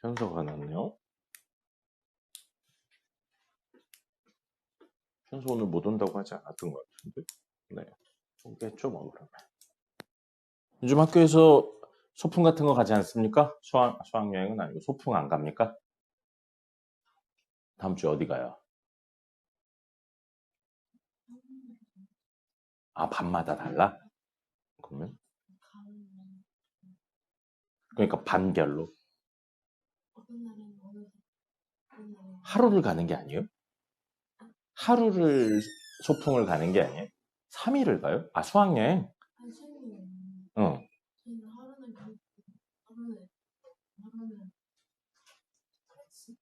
현서가 났네요. 현서 오늘 못 온다고 하지 않았던 것 같은데. 네. 오겠죠, 뭐, 그러면. 요즘 학교에서 소풍 같은 거 가지 않습니까? 수학여행은 아니고 소풍 안 갑니까? 다음 주에 어디 가요? 아, 밤마다 달라? 그러면? 그러니까 반별로. 하루를 가는 게 아니에요? 하루를 소풍을 가는 게 아니에요? 3일을 가요? 아, 수학여행? 응.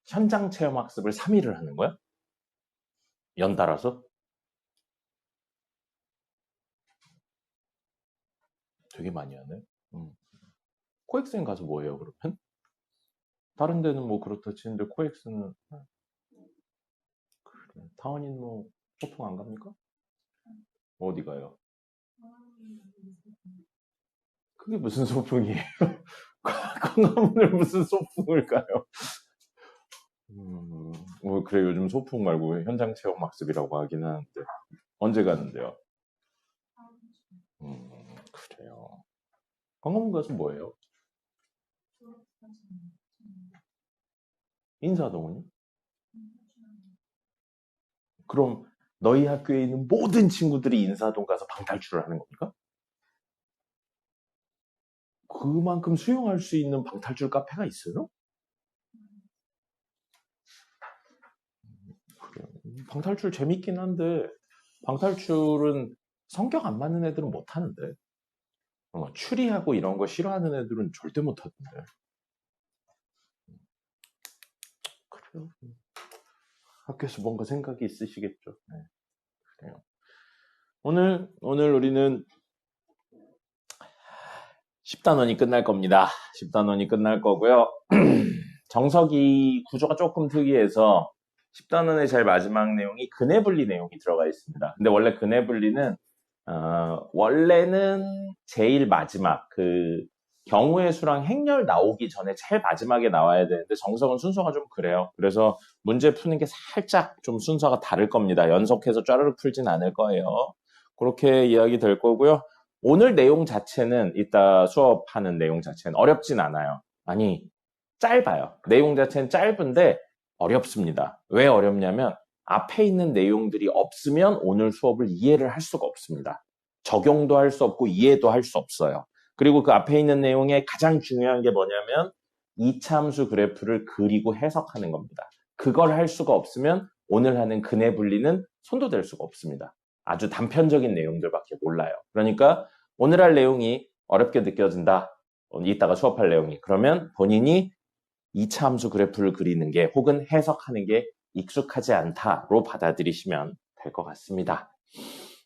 현장 체험 학습을 3일을 하는 거야? 연달아서? 되게 많이 하네. 코엑스엔 가서 뭐 해요, 그러면? 다른 데는 뭐 그렇다 치는데 코엑스는 그래. 타원인 뭐 소풍 안 갑니까? 어디 가요? 그게 무슨 소풍이에요? 광화문을 무슨 소풍을 가요? 뭐 그래 요즘 소풍 말고 현장 체험 학습이라고 하긴 하는데 언제 가는데요? 그래요. 광화문 가서 뭐 해요? 인사동은요? 그럼 너희 학교에 있는 모든 친구들이 인사동 가서 방탈출을 하는 겁니까? 그만큼 수용할 수 있는 방탈출 카페가 있어요? 그래요. 방탈출 재밌긴 한데 방탈출은 성격 안 맞는 애들은 못 하는데 추리하고 이런 거 싫어하는 애들은 절대 못 하던데. 그래요. 학교에서 뭔가 생각이 있으시겠죠. 네, 그래요. 오늘 우리는 10단원이 끝날 겁니다. 10단원이 끝날 거고요. 정석이 구조가 조금 특이해서 10단원의 제일 마지막 내용이 근해분리 내용이 들어가 있습니다. 근데 원래 근해분리는 원래는 제일 마지막 경우의 수랑 행렬 나오기 전에 제일 마지막에 나와야 되는데 정석은 순서가 좀 그래요. 그래서 문제 푸는 게 살짝 좀 순서가 다를 겁니다. 연속해서 짜르륵 풀진 않을 거예요. 그렇게 이야기 될 거고요. 오늘 내용 자체는 이따 수업하는 내용 자체는 어렵진 않아요. 아니 짧아요. 내용 자체는 짧은데 어렵습니다. 왜 어렵냐면 앞에 있는 내용들이 없으면 오늘 수업을 이해를 할 수가 없습니다. 적용도 할 수 없고 이해도 할 수 없어요. 그리고 그 앞에 있는 내용에 가장 중요한 게 뭐냐면 이차함수 그래프를 그리고 해석하는 겁니다. 그걸 할 수가 없으면 오늘 하는 근해분리는 손도 댈 수가 없습니다. 아주 단편적인 내용들밖에 몰라요. 그러니까 오늘 할 내용이 어렵게 느껴진다. 이따가 수업할 내용이. 그러면 본인이 이차함수 그래프를 그리는 게 혹은 해석하는 게 익숙하지 않다로 받아들이시면 될 것 같습니다.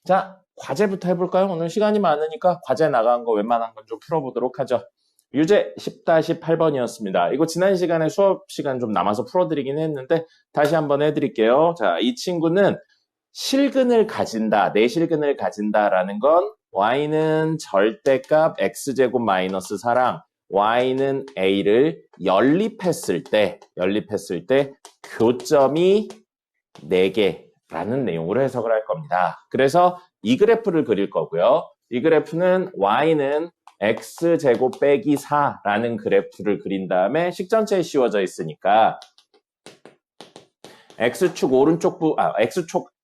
자, 과제부터 해볼까요? 오늘 시간이 많으니까 과제 나간 거 웬만한 건 좀 풀어보도록 하죠. 유제 10-8번이었습니다. 이거 지난 시간에 수업 시간 좀 남아서 풀어드리긴 했는데 다시 한번 해드릴게요. 자, 이 친구는 실근을 가진다, 내실근을 가진다라는 건 y는 절대값 x제곱 마이너스 4랑 y는 a를 연립했을 때 교점이 4개라는 내용으로 해석을 할 겁니다. 그래서 이 그래프를 그릴 거고요. 이 그래프는 y는 x제곱 빼기 4라는 그래프를 그린 다음에 식전체에 씌워져 있으니까 x축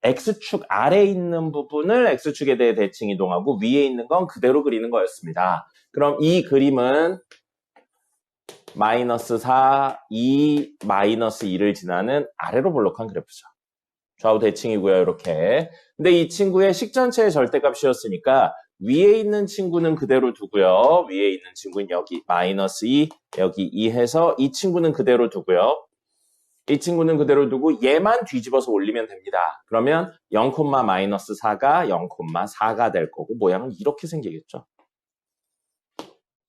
x축 아래에 있는 부분을 x축에 대해 대칭 이동하고 위에 있는 건 그대로 그리는 거였습니다. 그럼 이 그림은 마이너스 4, 2, 마이너스 2를 지나는 아래로 볼록한 그래프죠. 좌우 대칭이고요, 이렇게. 근데 이 친구의 식전체의 절대값이었으니까 위에 있는 친구는 그대로 두고요. 위에 있는 친구는 여기 마이너스 2, 여기 2 해서 이 친구는 그대로 두고요. 이 친구는 그대로 두고 얘만 뒤집어서 올리면 됩니다. 그러면 0, 마이너스 4가 0,4가 될 거고 모양은 이렇게 생기겠죠.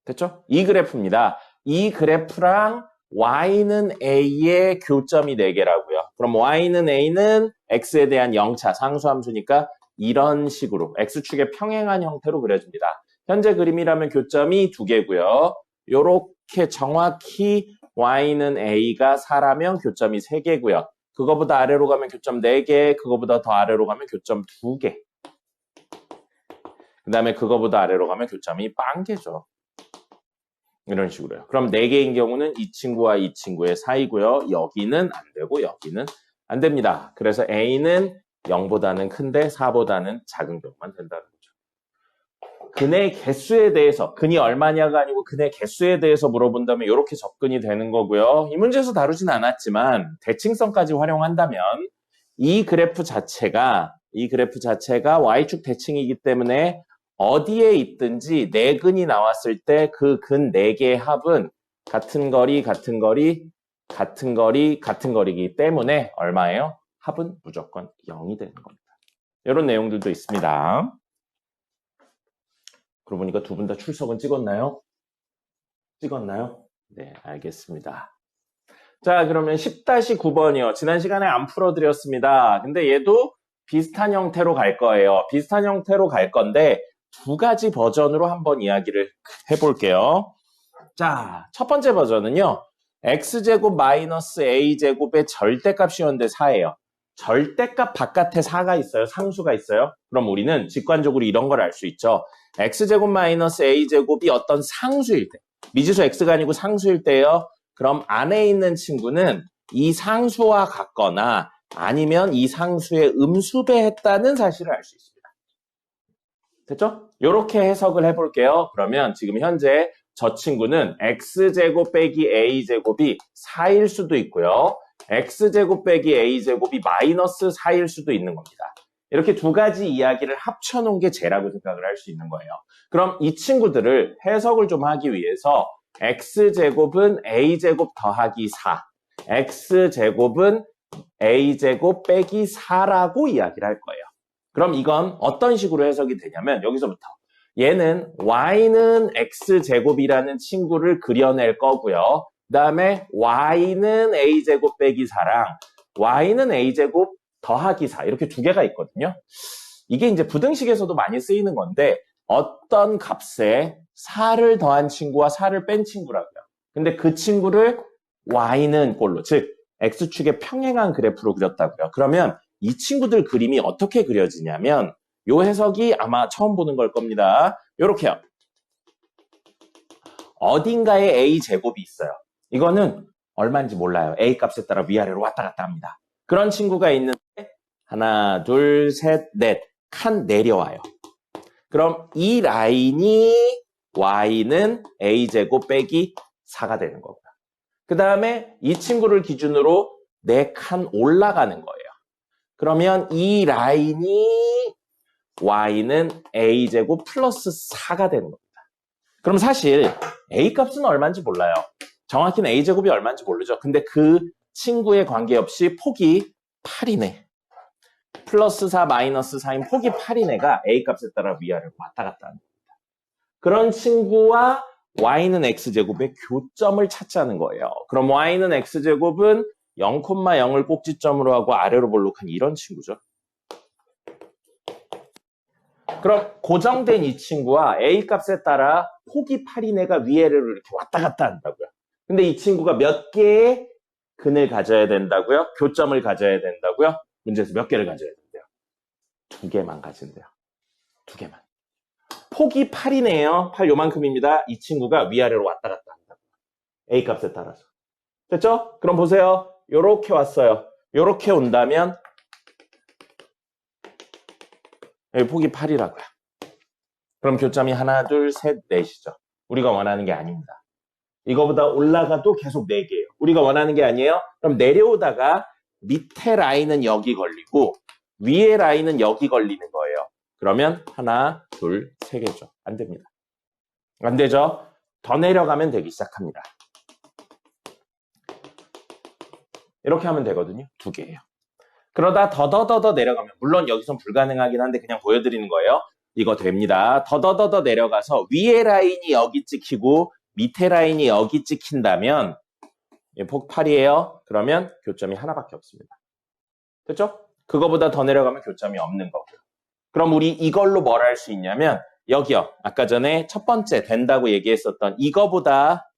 됐죠? 이 그래프입니다. 이 그래프랑 y는 a의 교점이 4개라고요. 그럼 y는 a는 x에 대한 0차 상수함수니까 이런 식으로 x축의 평행한 형태로 그려집니다. 현재 그림이라면 교점이 2개고요. 요렇게 정확히 y는 a가 4라면 교점이 3개고요. 그거보다 아래로 가면 교점 4개, 그거보다 더 아래로 가면 교점 2개. 그 다음에 그거보다 아래로 가면 교점이 0개죠. 이런 식으로요. 그럼 4개인 경우는 이 친구와 이 친구의 사이고요. 여기는 안 되고 여기는 안 됩니다. 그래서 a는 0보다는 큰데 4보다는 작은 경우만 된다는 거죠. 근의 개수에 대해서, 근이 얼마냐가 아니고 근의 개수에 대해서 물어본다면 이렇게 접근이 되는 거고요. 이 문제에서 다루진 않았지만 대칭성까지 활용한다면 이 그래프 자체가 y축 대칭이기 때문에 어디에 있든지 4근이 나왔을 때 그 근 4개의 합은 같은 거리, 같은 거리, 같은 거리, 같은 거리이기 때문에 얼마예요? 합은 무조건 0이 되는 겁니다. 이런 내용들도 있습니다. 그러고 보니까 두 분 다 출석은 찍었나요? 찍었나요? 네, 알겠습니다. 자, 그러면 10-9번이요. 지난 시간에 안 풀어드렸습니다. 근데 얘도 비슷한 형태로 갈 거예요. 비슷한 형태로 갈 건데 두 가지 버전으로 한번 이야기를 해볼게요. 자, 첫 번째 버전은요. x제곱 마이너스 a제곱의 절대값이었는데 4예요. 절대값 바깥에 4가 있어요. 상수가 있어요. 그럼 우리는 직관적으로 이런 걸 알 수 있죠. x제곱 마이너스 a제곱이 어떤 상수일 때, 미지수 x가 아니고 상수일 때요. 그럼 안에 있는 친구는 이 상수와 같거나 아니면 이 상수의 음수배했다는 사실을 알 수 있습니다. 됐죠? 이렇게 해석을 해볼게요. 그러면 지금 현재 저 친구는 x제곱 빼기 a제곱이 4일 수도 있고요. x제곱 빼기 a제곱이 마이너스 4일 수도 있는 겁니다. 이렇게 두 가지 이야기를 합쳐놓은 게 쟤라고 생각을 할 수 있는 거예요. 그럼 이 친구들을 해석을 좀 하기 위해서 x제곱은 a제곱 더하기 4, x제곱은 a제곱 빼기 4라고 이야기를 할 거예요. 그럼 이건 어떤 식으로 해석이 되냐면 여기서부터 얘는 y는 x제곱이라는 친구를 그려낼 거고요. 그 다음에 y는 a제곱 빼기 4랑 y는 a제곱 더하기 4 이렇게 두 개가 있거든요. 이게 이제 부등식에서도 많이 쓰이는 건데 어떤 값에 4를 더한 친구와 4를 뺀 친구라고요. 근데 그 친구를 y는 꼴로, 즉 x축의 평행한 그래프로 그렸다고요. 그러면 이 친구들 그림이 어떻게 그려지냐면 요 해석이 아마 처음 보는 걸 겁니다. 요렇게요. 어딘가에 a제곱이 있어요. 이거는 얼마인지 몰라요. a 값에 따라 위아래로 왔다 갔다 합니다. 그런 친구가 있는데 하나, 둘, 셋, 넷 칸 내려와요. 그럼 이 라인이 y는 a제곱 빼기 4가 되는 거고요. 그 다음에 이 친구를 기준으로 4칸 올라가는 거예요. 그러면 이 라인이 y는 a제곱 플러스 4가 되는 겁니다. 그럼 사실 a 값은 얼마인지 몰라요. 정확히는 a제곱이 얼마인지 모르죠. 근데 그 친구에 관계없이 폭이 8이네. 플러스 4 마이너스 4인 폭이 8인 애가 a 값에 따라 위아래로 왔다 갔다 하는 겁니다. 그런 친구와 y는 x제곱의 교점을 찾자는 거예요. 그럼 y는 x제곱은 0,0을 꼭지점으로 하고 아래로 볼록한 이런 친구죠. 그럼 고정된 이 친구와 a 값에 따라 폭이 8인 애가 위아래로 이렇게 왔다 갔다 한다고요. 근데 이 친구가 몇 개의 근을 가져야 된다고요? 교점을 가져야 된다고요? 문제에서 몇 개를 가져야 된대요? 2개만 가진대요. 2개만. 폭이 8이네요. 8 요만큼입니다. 이 친구가 위아래로 왔다 갔다 한다고요. a 값에 따라서. 됐죠? 그럼 보세요. 요렇게 왔어요. 요렇게 온다면 여기 폭이 8이라고요. 그럼 교점이 하나, 둘, 셋, 넷이죠. 우리가 원하는 게 아닙니다. 이거보다 올라가도 계속 4개예요. 우리가 원하는 게 아니에요. 그럼 내려오다가 밑에 라인은 여기 걸리고 위에 라인은 여기 걸리는 거예요. 그러면 하나, 둘, 3개죠. 안 됩니다. 안 되죠? 더 내려가면 되기 시작합니다. 이렇게 하면 되거든요. 2개예요. 그러다 더더더더 내려가면 물론 여기선 불가능하긴 한데 그냥 보여드리는 거예요. 이거 됩니다. 더더더더 내려가서 위에 라인이 여기 찍히고 밑에 라인이 여기 찍힌다면 폭 8이에요. 그러면 교점이 하나밖에 없습니다. 됐죠? 그거보다 더 내려가면 교점이 없는 거고요. 그럼 우리 이걸로 뭘 할 수 있냐면 여기요. 아까 전에 첫 번째 된다고 얘기했었던 이거보다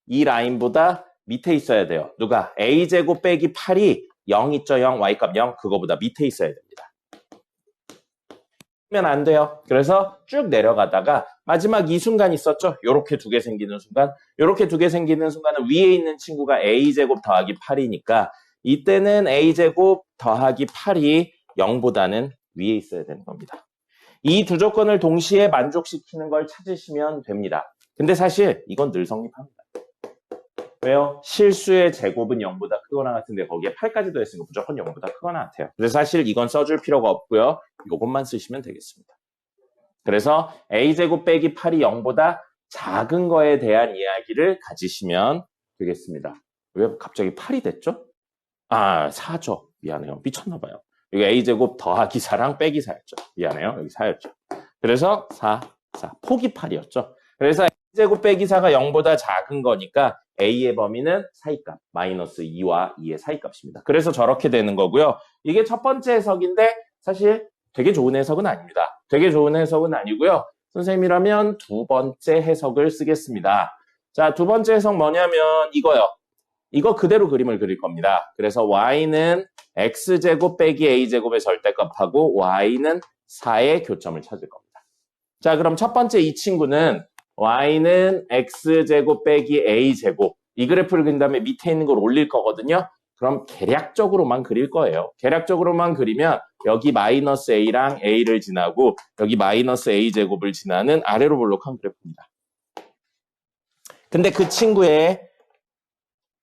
이 라인보다 밑에 있어야 돼요. 누가? a제곱 빼기 8이 0 있죠? 0, y값 0. 그거보다 밑에 있어야 됩니다. 그러면 안 돼요. 그래서 쭉 내려가다가 마지막 이 순간 있었죠? 요렇게 두 개 생기는 순간. 요렇게 두 개 생기는 순간은 위에 있는 친구가 a제곱 더하기 8이니까 이때는 a제곱 더하기 8이 0보다는 위에 있어야 되는 겁니다. 이 두 조건을 동시에 만족시키는 걸 찾으시면 됩니다. 근데 사실 이건 늘 성립합니다. 왜요? 실수의 제곱은 0보다 크거나 같은데 거기에 8까지 더했으니까 무조건 0보다 크거나 같아요. 그래서 사실 이건 써줄 필요가 없고요. 이것만 쓰시면 되겠습니다. 그래서 a제곱 빼기 8이 0보다 작은 거에 대한 이야기를 가지시면 되겠습니다. 왜 갑자기 8이 됐죠? 아, 4죠. 미안해요. 미쳤나 봐요. 여기 a제곱 더하기 4랑 빼기 4였죠. 미안해요. 여기 4였죠. 그래서 4, 4. 폭이 8이었죠. 그래서 a제곱 빼기 4가 0보다 작은 거니까 a의 범위는 사이값, 마이너스 2와 2의 사이값입니다. 그래서 저렇게 되는 거고요. 이게 첫 번째 해석인데 사실 되게 좋은 해석은 아닙니다. 되게 좋은 해석은 아니고요. 선생님이라면 두 번째 해석을 쓰겠습니다. 자, 두 번째 해석 뭐냐면 이거요. 이거 그대로 그림을 그릴 겁니다. 그래서 y는 x제곱 빼기 a제곱의 절대값하고 y는 4의 교점을 찾을 겁니다. 자, 그럼 첫 번째 이 친구는 y는 x제곱 빼기 a제곱. 이 그래프를 그린 다음에 밑에 있는 걸 올릴 거거든요. 그럼 계략적으로만 그릴 거예요. 계략적으로만 그리면 여기 마이너스 a랑 a를 지나고 여기 마이너스 a제곱을 지나는 아래로 볼록한 그래프입니다. 근데 그 친구의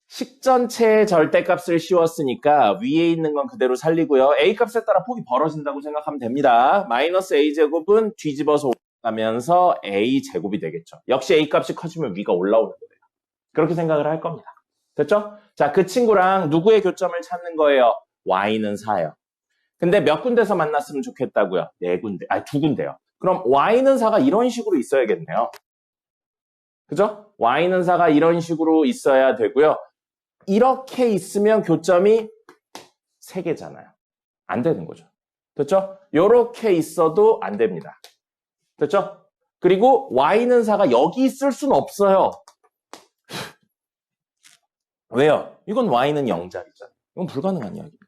식전체의 절대값을 씌웠으니까 위에 있는 건 그대로 살리고요. a값에 따라 폭이 벌어진다고 생각하면 됩니다. 마이너스 a제곱은 뒤집어서 가면서 a제곱이 되겠죠. 역시 a값이 커지면 위가 올라오는 거예요. 그렇게 생각을 할 겁니다. 됐죠? 자, 그 친구랑 누구의 교점을 찾는 거예요? y는 4예요. 근데 몇 군데서 만났으면 좋겠다고요? 네 군데, 아니 두 군데요. 그럼 y는 4가 이런 식으로 있어야겠네요. 그죠? y는 4가 이런 식으로 있어야 되고요. 이렇게 있으면 교점이 3개잖아요. 안 되는 거죠. 됐죠? 이렇게 있어도 안 됩니다. 됐죠? 그리고 y는 4가 여기 있을 수는 없어요. 왜요? 이건 y는 0자리잖아요. 이건 불가능한 이야기입니다.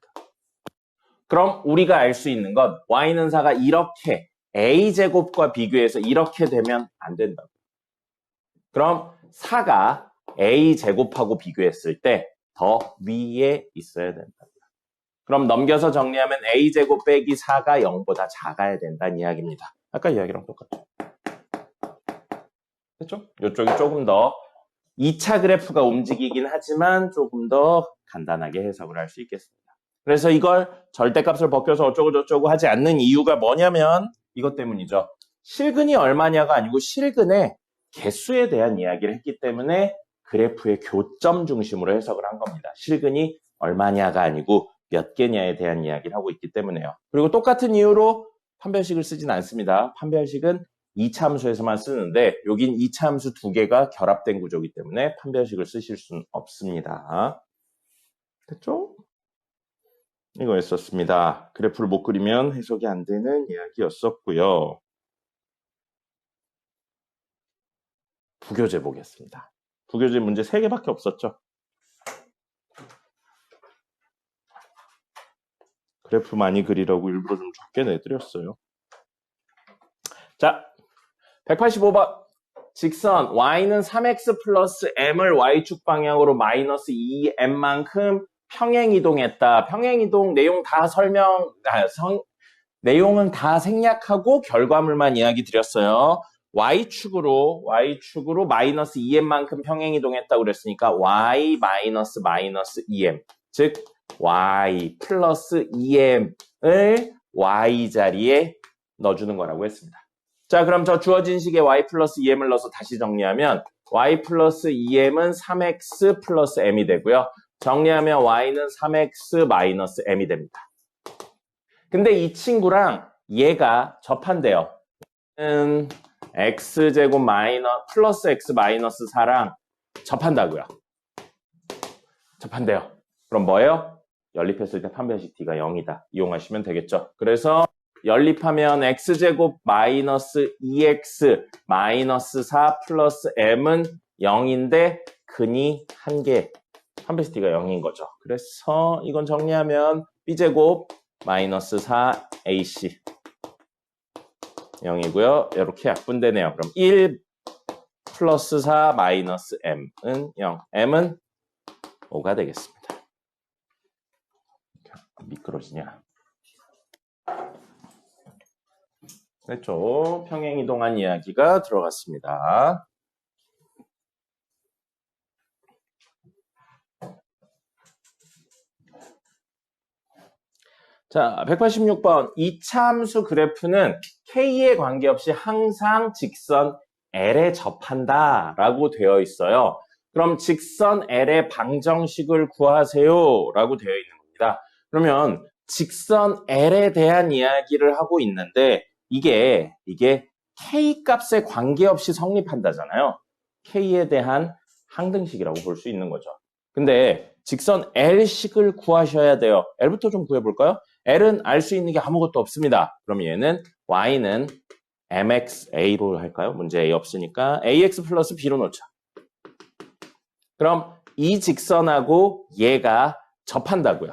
그럼 우리가 알 수 있는 건 y는 4가 이렇게 a제곱과 비교해서 이렇게 되면 안 된다고. 그럼 4가 a제곱하고 비교했을 때 더 위에 있어야 된다. 그럼 넘겨서 정리하면 a제곱 빼기 4가 0보다 작아야 된다는 이야기입니다. 아까 이야기랑 똑같죠? 됐죠? 이쪽이 조금 더 2차 그래프가 움직이긴 하지만 조금 더 간단하게 해석을 할 수 있겠습니다. 그래서 이걸 절대값을 벗겨서 어쩌고저쩌고 하지 않는 이유가 뭐냐면 이것 때문이죠. 실근이 얼마냐가 아니고 실근의 개수에 대한 이야기를 했기 때문에 그래프의 교점 중심으로 해석을 한 겁니다. 실근이 얼마냐가 아니고 몇 개냐에 대한 이야기를 하고 있기 때문에요. 그리고 똑같은 이유로 판별식을 쓰진 않습니다. 판별식은 2차 함수에서만 쓰는데 여긴 2차 함수 두 개가 결합된 구조이기 때문에 판별식을 쓰실 수는 없습니다. 됐죠? 이거였었습니다. 그래프를 못 그리면 해석이 안 되는 이야기였었고요. 부교재 보겠습니다. 부교재 문제 3개밖에 없었죠. 그래프 많이 그리라고 일부러 좀 적게 내드렸어요. 자, 185번. 직선 y는 3x 플러스 m을 y축 방향으로 마이너스 2m만큼 평행이동했다. 평행이동 내용 다 내용은 다 생략하고 결과물만 이야기 드렸어요. y축으로 마이너스 2m만큼 평행이동했다고 그랬으니까 y 마이너스 2m. 즉 y 플러스 2m을 y 자리에 넣어주는 거라고 했습니다. 자, 그럼 저 주어진 식에 y 플러스 2m을 넣어서 다시 정리하면 y 플러스 2m은 3x 플러스 m이 되고요. 정리하면 y는 3x 마이너스 m이 됩니다. 근데 이 친구랑 얘가 접한대요. x제곱 플러스 x 마이너스 4랑 접한다고요. 접한대요. 그럼 뭐예요? 연립했을 때 판별식 d가 0이다. 이용하시면 되겠죠. 그래서 연립하면 x제곱 마이너스 2x 마이너스 4 플러스 m은 0인데 근이 1개 판별식 D가 0인 거죠. 그래서 이건 정리하면 B제곱 마이너스 4AC 0이고요. 이렇게 약분되네요. 그럼 1 플러스 4 마이너스 M은 0. M은 5가 되겠습니다. 미끄러지냐. 그렇죠. 평행이동한 이야기가 들어갔습니다. 자, 186번. 이차함수 그래프는 K에 관계없이 항상 직선 L에 접한다 라고 되어 있어요. 그럼 직선 L의 방정식을 구하세요 라고 되어 있는 겁니다. 그러면 직선 L에 대한 이야기를 하고 있는데 이게 K 값에 관계없이 성립한다잖아요. K에 대한 항등식이라고 볼 수 있는 거죠. 근데 직선 L식을 구하셔야 돼요. L부터 좀 구해볼까요? L은 알 수 있는 게 아무것도 없습니다. 그럼 얘는 Y는 MXA로 할까요? 문제 A 없으니까 AX 플러스 B로 놓자. 그럼 이 직선하고 얘가 접한다고요.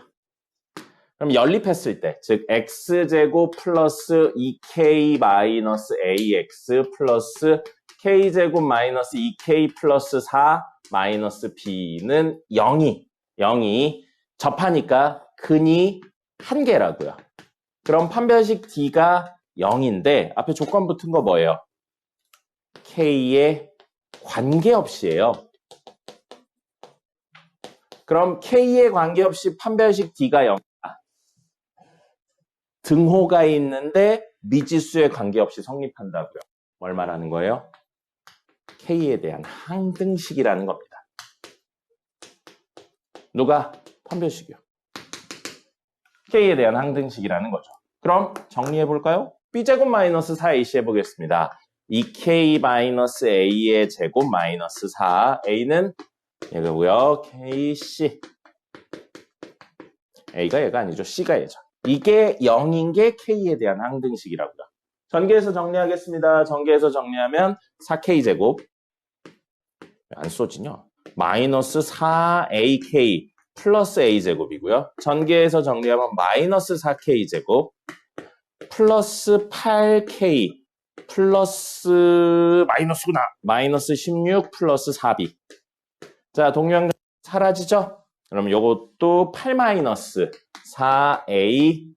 그럼 연립했을 때, 즉 X제곱 플러스 2K 마이너스 AX 플러스 K제곱 마이너스 2K 플러스 4 마이너스 B는 0이 접하니까 근이 한 개라고요. 그럼 판별식 D가 0인데 앞에 조건 붙은 거 뭐예요? K에 관계없이예요. 그럼 K에 관계없이 판별식 D가 0이다. 등호가 있는데 미지수에 관계없이 성립한다고요. 뭘 말하는 거예요? K에 대한 항등식이라는 겁니다. 누가? 판별식이요. K에 대한 항등식이라는 거죠. 그럼 정리해볼까요? B제곱 마이너스 4AC 해보겠습니다. 2K 마이너스 A의 제곱 마이너스 4. A는 얘가고요. KC. A가 얘가 아니죠. C가 얘죠. 이게 0인 게 K에 대한 항등식이라고요. 전개해서 정리하겠습니다. 전개해서 정리하면 4K제곱. 안 써지냐? 마이너스 4AK 플러스 A제곱이고요. 전개해서 정리하면 마이너스 4K제곱 플러스 8K 플러스 마이너스구나. 마이너스 16 플러스 4B. 자, 동영상 사라지죠? 그럼 요것도 8 마이너스 4AK가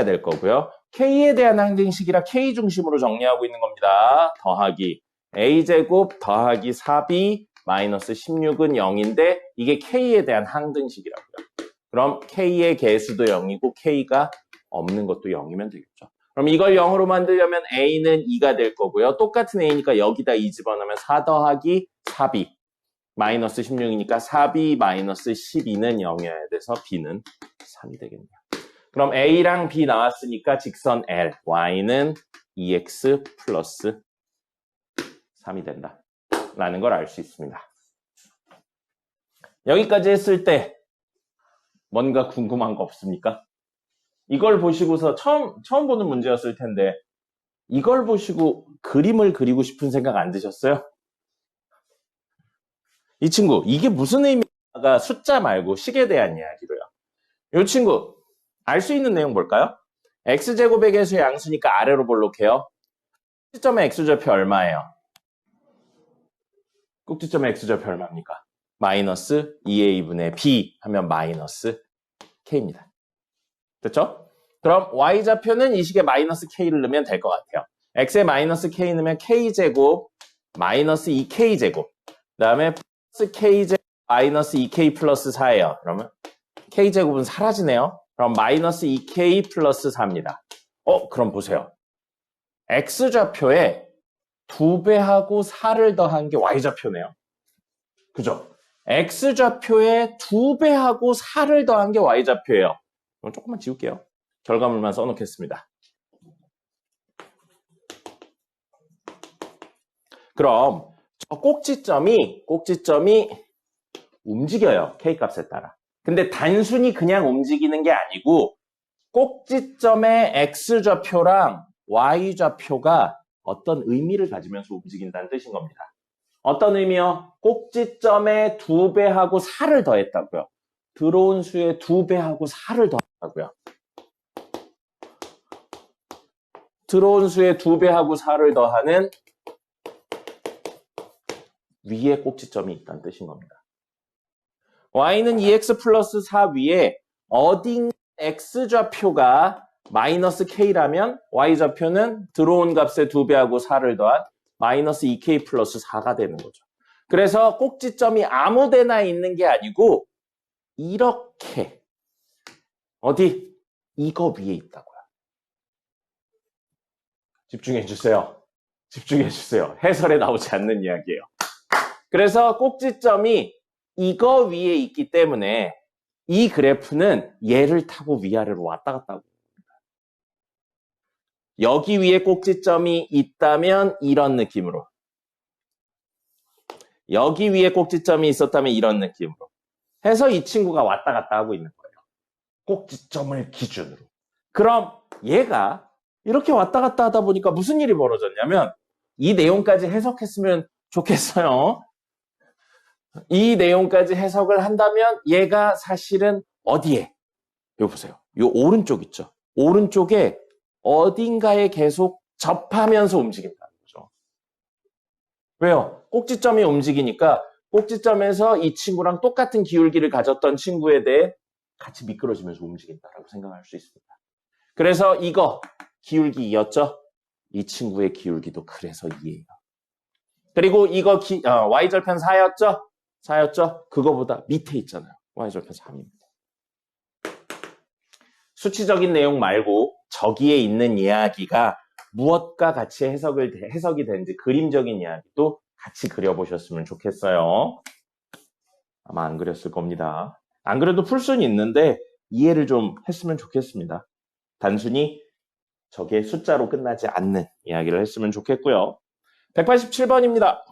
될 거고요. K에 대한 항등식이라 K 중심으로 정리하고 있는 겁니다. 더하기 A제곱 더하기 4B 마이너스 16은 0인데 이게 K에 대한 항등식이라고요. 그럼 K의 개수도 0이고 K가 없는 것도 0이면 되겠죠. 그럼 이걸 0으로 만들려면 A는 2가 될 거고요. 똑같은 A니까 여기다 2 집어넣으면 4 더하기 4B 마이너스 16이니까 4B 마이너스 12는 0이어야 돼서 B는 3이 되겠네요. 그럼 A랑 B 나왔으니까 직선 L, Y는 2X 플러스 3이 된다. 라는 걸 알 수 있습니다. 여기까지 했을 때 뭔가 궁금한 거 없습니까? 이걸 보시고서 처음 보는 문제였을 텐데 이걸 보시고 그림을 그리고 싶은 생각 안 드셨어요? 이 친구 이게 무슨 의미가 숫자 말고 식에 대한 이야기로요. 이 친구 알 수 있는 내용 볼까요? X제곱의 개수의 양수니까 아래로 볼록해요. 꼭지점의 X좌표 얼마예요? 꼭지점의 X좌표 얼마입니까? 마이너스 2A분의 B 하면 마이너스 K입니다. 됐죠? 그럼 Y좌표는 이 식에 마이너스 K를 넣으면 될 것 같아요. X에 마이너스 K 넣으면 K제곱 마이너스 2K제곱 그 다음에 플러스 K제곱 마이너스 2K 플러스 4예요. 그러면 K제곱은 사라지네요. 그럼 마이너스 2K 플러스 4입니다. 그럼 보세요. X좌표에 2배하고 4를 더한 게 Y좌표네요. 그죠? X좌표에 2배하고 4를 더한 게 Y좌표예요. 그럼 조금만 지울게요. 결과물만 써놓겠습니다. 그럼 저 꼭지점이 움직여요. K값에 따라. 근데 단순히 그냥 움직이는 게 아니고 꼭지점의 X좌표랑 Y좌표가 어떤 의미를 가지면서 움직인다는 뜻인 겁니다. 어떤 의미요? 꼭지점에 2배하고 4를 더했다고요. 들어온 수에 2배하고 4를 더했다고요. 들어온 수에 2배하고 4를 더하는 위에 꼭지점이 있다는 뜻인 겁니다. y는 2x 플러스 4 위에 어딘 x좌표가 마이너스 k라면 y좌표는 들어온 값에 2배하고 4를 더한 마이너스 2k 플러스 4가 되는 거죠. 그래서 꼭지점이 아무 데나 있는 게 아니고 이렇게 어디? 이거 위에 있다고요. 집중해 주세요. 집중해 주세요. 해설에 나오지 않는 이야기예요. 그래서 꼭지점이 이거 위에 있기 때문에 이 그래프는 얘를 타고 위아래로 왔다 갔다 하고 있습니다. 여기 위에 꼭지점이 있다면 이런 느낌으로, 여기 위에 꼭지점이 있었다면 이런 느낌으로 해서 이 친구가 왔다 갔다 하고 있는 거예요. 꼭지점을 기준으로. 그럼 얘가 이렇게 왔다 갔다 하다 보니까 무슨 일이 벌어졌냐면 이 내용까지 해석했으면 좋겠어요. 이 내용까지 해석을 한다면 얘가 사실은 어디에? 여기 보세요. 요 오른쪽 있죠? 오른쪽에 어딘가에 계속 접하면서 움직인다는 거죠. 왜요? 꼭지점이 움직이니까 꼭지점에서 이 친구랑 똑같은 기울기를 가졌던 친구에 대해 같이 미끄러지면서 움직인다라고 생각할 수 있습니다. 그래서 이거 기울기 2였죠? 이 친구의 기울기도 그래서 2예요. 그리고 이거 y절편 4였죠? 4였죠? 그거보다 밑에 있잖아요. y절편 3입니다. 수치적인 내용 말고 저기에 있는 이야기가 무엇과 같이 해석이 되는지 그림적인 이야기도 같이 그려보셨으면 좋겠어요. 아마 안 그렸을 겁니다. 안 그래도 풀 수는 있는데 이해를 좀 했으면 좋겠습니다. 단순히 저게 숫자로 끝나지 않는 이야기를 했으면 좋겠고요. 187번입니다.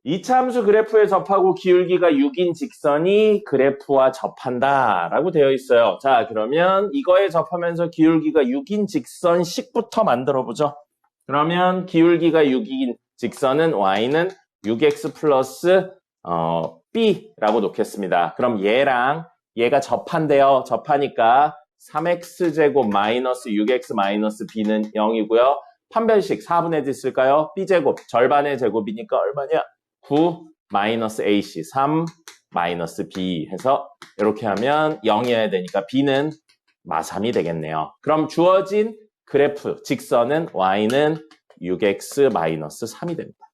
이차함수 그래프에 접하고 기울기가 6인 직선이 그래프와 접한다 라고 되어 있어요. 자, 그러면 이거에 접하면서 기울기가 6인 직선식부터 만들어 보죠. 그러면 기울기가 6인 직선은 y는 6x 플러스 b라고 놓겠습니다. 그럼 얘가 접한대요. 접하니까 3x제곱 마이너스 6x 마이너스 b는 0이고요. 판별식 4분의 1 쓸까요? b제곱 절반의 제곱이니까 얼마냐? 9 마이너스 ac 3 마이너스 b 해서 이렇게 하면 0이어야 되니까 b는 마3이 되겠네요. 그럼 주어진 그래프 직선은 y는 6x 마이너스 3이 됩니다.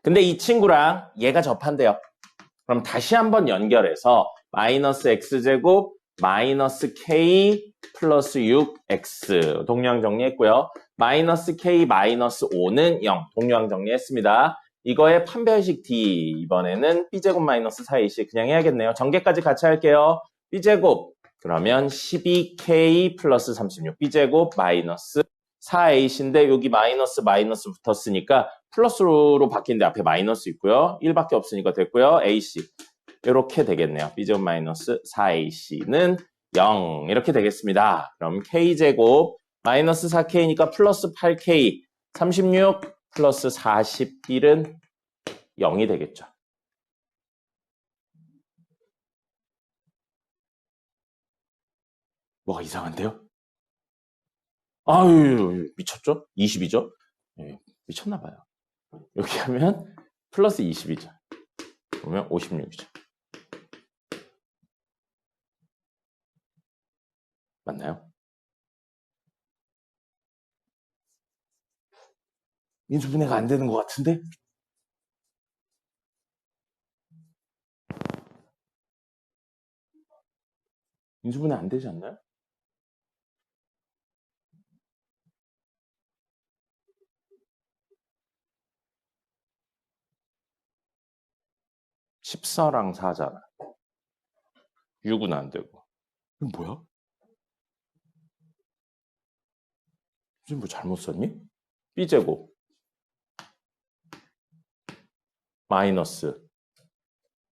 근데 이 친구랑 얘가 접한대요. 그럼 다시 한번 연결해서 마이너스 x제곱 마이너스 k 플러스 6x 동량 정리했고요. 마이너스 k 마이너스 5는 0 동량 정리했습니다. 이거의 판별식 d 이번에는 b제곱 마이너스 4ac 그냥 해야겠네요. 전개까지 같이 할게요. b제곱 그러면 12k 플러스 36 b제곱 마이너스 4ac인데 여기 마이너스 붙었으니까 플러스로 바뀐데 앞에 마이너스 있고요. 1밖에 없으니까 됐고요. ac 이렇게 되겠네요. b제곱 마이너스 4ac는 0 이렇게 되겠습니다. 그럼 k제곱 마이너스 4k니까 플러스 8k 36 플러스 41은 0이 되겠죠. 뭐가 이상한데요? 아유 미쳤죠? 20이죠? 네, 미쳤나 봐요. 여기 하면 플러스 20이죠. 그러면 56이죠. 맞나요? 인수분해가 안 되는 것 같은데? 인수분해 안 되지 않나요? (14랑 4잖아) 6은 안 되고. 이건 뭐야? 지금 뭐 잘못 썼니? b제곱 마이너스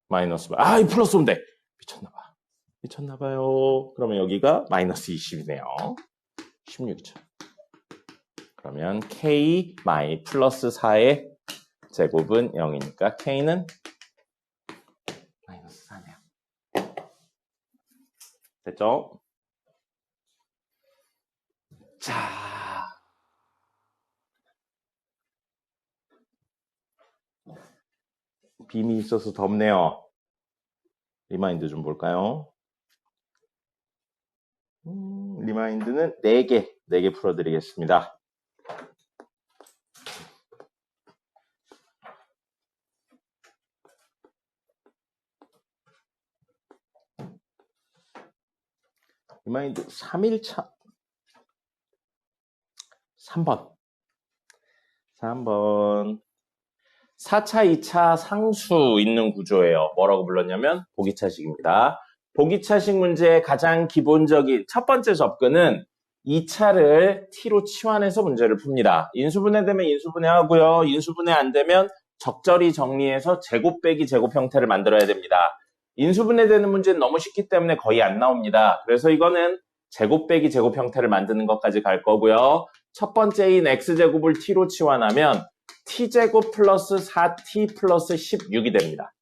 이 플러스 오면 돼. 미쳤나봐요. 그러면 여기가 마이너스 20이네요. 16이죠. 그러면 k 마이 플러스 4의 제곱은 0이니까 k는 마이너스 4네요. 됐죠? 자, 빔이 있어서 덥네요. 리마인드 좀 볼까요? 리마인드는 4개 풀어드리겠습니다. 리마인드 3일차 3번 4차, 2차 상수 있는 구조예요. 뭐라고 불렀냐면 보기차식입니다. 보기차식 문제의 가장 기본적인 첫 번째 접근은 2차를 t로 치환해서 문제를 풉니다. 인수분해 되면 인수분해 하고요. 인수분해 안 되면 적절히 정리해서 제곱 빼기 제곱 형태를 만들어야 됩니다. 인수분해 되는 문제는 너무 쉽기 때문에 거의 안 나옵니다. 그래서 이거는 제곱 빼기 제곱 형태를 만드는 것까지 갈 거고요. 첫 번째인 x제곱을 t로 치환하면 t제곱 플러스 4t 플러스 16이 됩니다.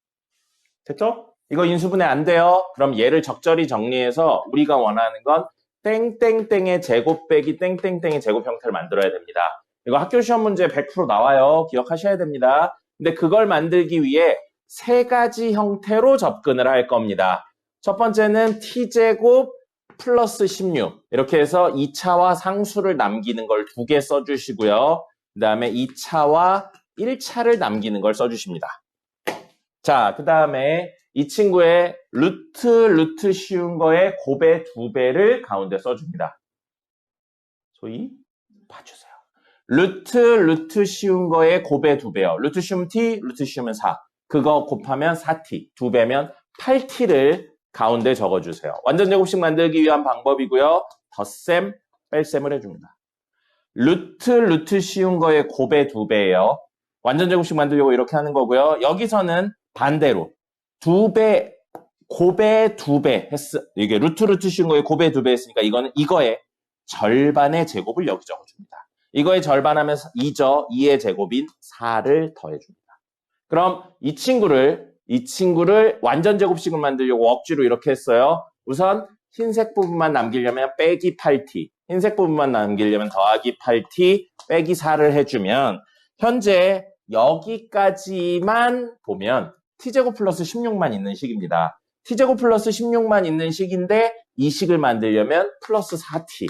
됐죠? 이거 인수분해 안 돼요. 그럼 얘를 적절히 정리해서 우리가 원하는 건 땡땡땡의 제곱 빼기 땡땡땡의 제곱 형태를 만들어야 됩니다. 이거 학교 시험 문제 100% 나와요. 기억하셔야 됩니다. 근데 그걸 만들기 위해 3가지 형태로 접근을 할 겁니다. 첫 번째는 t제곱 플러스 16 이렇게 해서 2차와 상수를 남기는 걸 2개 써주시고요. 그 다음에 2차와 1차를 남기는 걸 써주십니다. 자, 그 다음에 이 친구의 루트 씌운 거에 곱의 2배를 가운데 써줍니다. 소위 봐주세요. 루트 씌운 거에 곱의 2배요. 루트 씌우면 t, 루트 씌우면 4. 그거 곱하면 4t, 2배면 8t를 가운데 적어주세요. 완전 제곱식 만들기 위한 방법이고요. 덧셈, 뺄셈을 해줍니다. 루트 씌운 거에 곱의 2배예요. 완전 제곱식 만들려고 이렇게 하는 거고요. 여기서는 반대로 2배, 곱의 2배 했어. 이게 루트 씌운 거에 곱의 2배 했으니까 이거는 이거의 절반의 제곱을 여기 적어줍니다. 이거의 절반하면 2죠. 2의 제곱인 4를 더해줍니다. 그럼 이 친구를 완전 제곱식을 만들려고 억지로 이렇게 했어요. 우선 흰색 부분만 남기려면 빼기 8t, 흰색 부분만 남기려면 더하기 8t 빼기 4를 해주면 현재 여기까지만 보면 t제곱 플러스 16만 있는 식입니다. t제곱 플러스 16만 있는 식인데 이 식을 만들려면 플러스 4t.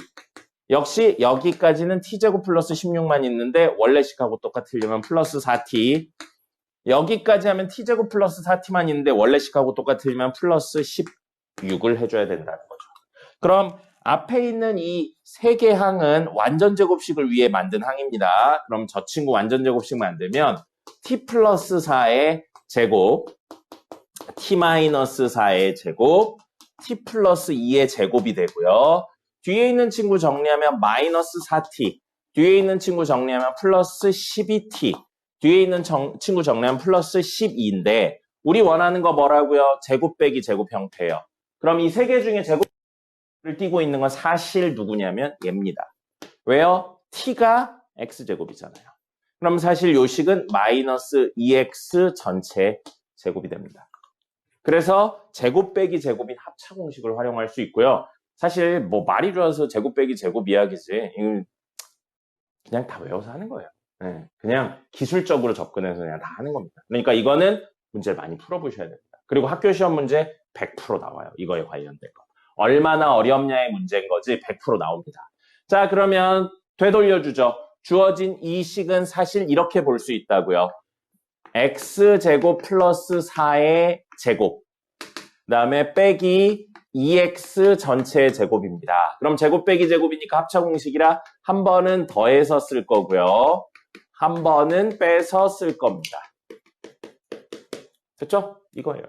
역시 여기까지는 t제곱 플러스 16만 있는데 원래 식하고 똑같으려면 플러스 4t. 여기까지 하면 t제곱 플러스 4t만 있는데 원래 식하고 똑같으면 플러스 16을 해줘야 된다는 거죠. 그럼 앞에 있는 이 3개 항은 완전 제곱식을 위해 만든 항입니다. 그럼 저 친구 완전 제곱식 만들면 t 플러스 4의 제곱, t 마이너스 4의 제곱, t 플러스 2의 제곱이 되고요. 뒤에 있는 친구 정리하면 마이너스 4t, 뒤에 있는 친구 정리하면 플러스 12t, 뒤에 있는 친구 정리하면 플러스 12인데 우리 원하는 거 뭐라고요? 제곱 빼기 제곱 형태예요. 그럼 이 3개 중에 제곱을 띄고 있는 건 사실 누구냐면 얘입니다. 왜요? t가 x제곱이잖아요. 그럼 사실 요 식은 마이너스 2x 전체 제곱이 됩니다. 그래서 제곱 빼기 제곱인 합차 공식을 활용할 수 있고요. 사실 뭐 말이 좋아서 제곱 빼기 제곱 이야기지 그냥 다 외워서 하는 거예요. 네, 그냥 기술적으로 접근해서 그냥 다 하는 겁니다. 그러니까 이거는 문제를 많이 풀어보셔야 됩니다. 그리고 학교 시험 문제 100% 나와요. 이거에 관련된 거. 얼마나 어렵냐의 문제인 거지 100% 나옵니다. 자, 그러면 되돌려주죠. 주어진 이 식은 사실 이렇게 볼 수 있다고요. x제곱 플러스 4의 제곱, 그 다음에 빼기 2x 전체의 제곱입니다. 그럼 제곱 빼기 제곱이니까 합차 공식이라 한 번은 더해서 쓸 거고요. 한 번은 빼서 쓸 겁니다. 됐죠? 이거예요.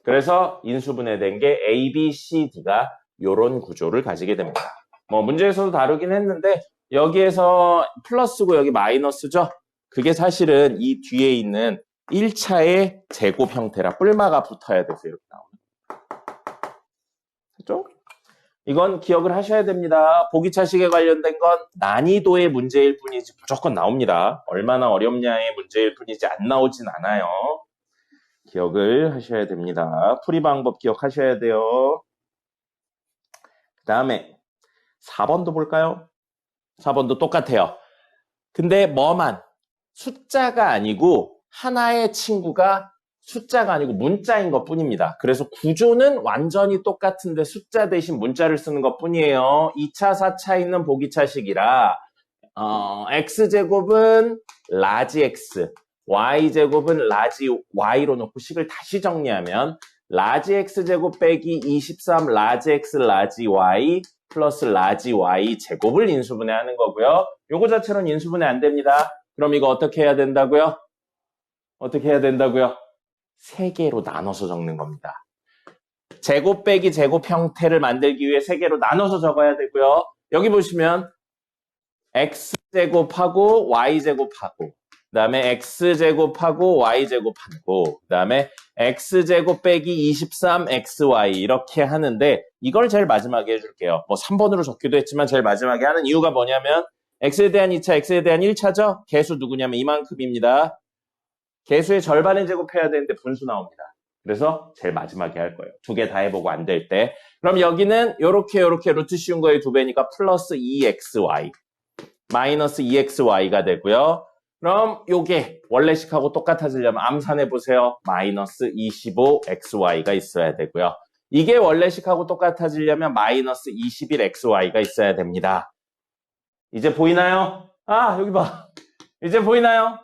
그래서 인수분해된 게 A, B, C, D가 이런 구조를 가지게 됩니다. 뭐 문제에서도 다루긴 했는데 여기에서 플러스고 여기 마이너스죠? 그게 사실은 이 뒤에 있는 1차의 제곱 형태라 뿔마가 붙어야 돼서 이렇게 나오는 거죠. 됐죠? 이건 기억을 하셔야 됩니다. 보기차식에 관련된 건 난이도의 문제일 뿐이지 무조건 나옵니다. 얼마나 어렵냐의 문제일 뿐이지 안 나오진 않아요. 기억을 하셔야 됩니다. 풀이 방법 기억하셔야 돼요. 그 다음에 4번도 볼까요? 4번도 똑같아요. 근데 뭐만 숫자가 아니고 하나의 친구가 숫자가 아니고 문자인 것 뿐입니다. 그래서 구조는 완전히 똑같은데 숫자 대신 문자를 쓰는 것 뿐이에요. 2차, 4차 있는 보기차식이라 x제곱은 라지 x, y제곱은 라지 y로 놓고 식을 다시 정리하면 라지 x제곱 빼기 23 라지 x 라지 y 플러스 라지 y 제곱을 인수분해하는 거고요. 요거 자체로는 인수분해 안 됩니다. 그럼 이거 어떻게 해야 된다고요? 어떻게 해야 된다고요? 3개로 나눠서 적는 겁니다. 제곱 빼기 제곱 형태를 만들기 위해 3개로 나눠서 적어야 되고요. 여기 보시면 x제곱하고 y제곱하고 그 다음에 x제곱하고 y제곱하고 그 다음에 x제곱 빼기 23 xy 이렇게 하는데 이걸 제일 마지막에 해줄게요. 뭐 3번으로 적기도 했지만 제일 마지막에 하는 이유가 뭐냐면 x에 대한 2차, x에 대한 1차죠? 개수 누구냐면 이만큼입니다. 개수의 절반을 제곱해야 되는데 분수 나옵니다. 그래서 제일 마지막에 할 거예요. 2개 다 해보고 안 될 때. 그럼 여기는 요렇게 루트 씌운 거의 2배니까 플러스 2xy 마이너스 2xy가 되고요. 그럼 요게 원래식하고 똑같아지려면 암산해 보세요. 마이너스 25xy가 있어야 되고요. 이게 원래식하고 똑같아지려면 마이너스 21xy가 있어야 됩니다. 이제 보이나요? 아, 여기 봐. 이제 보이나요?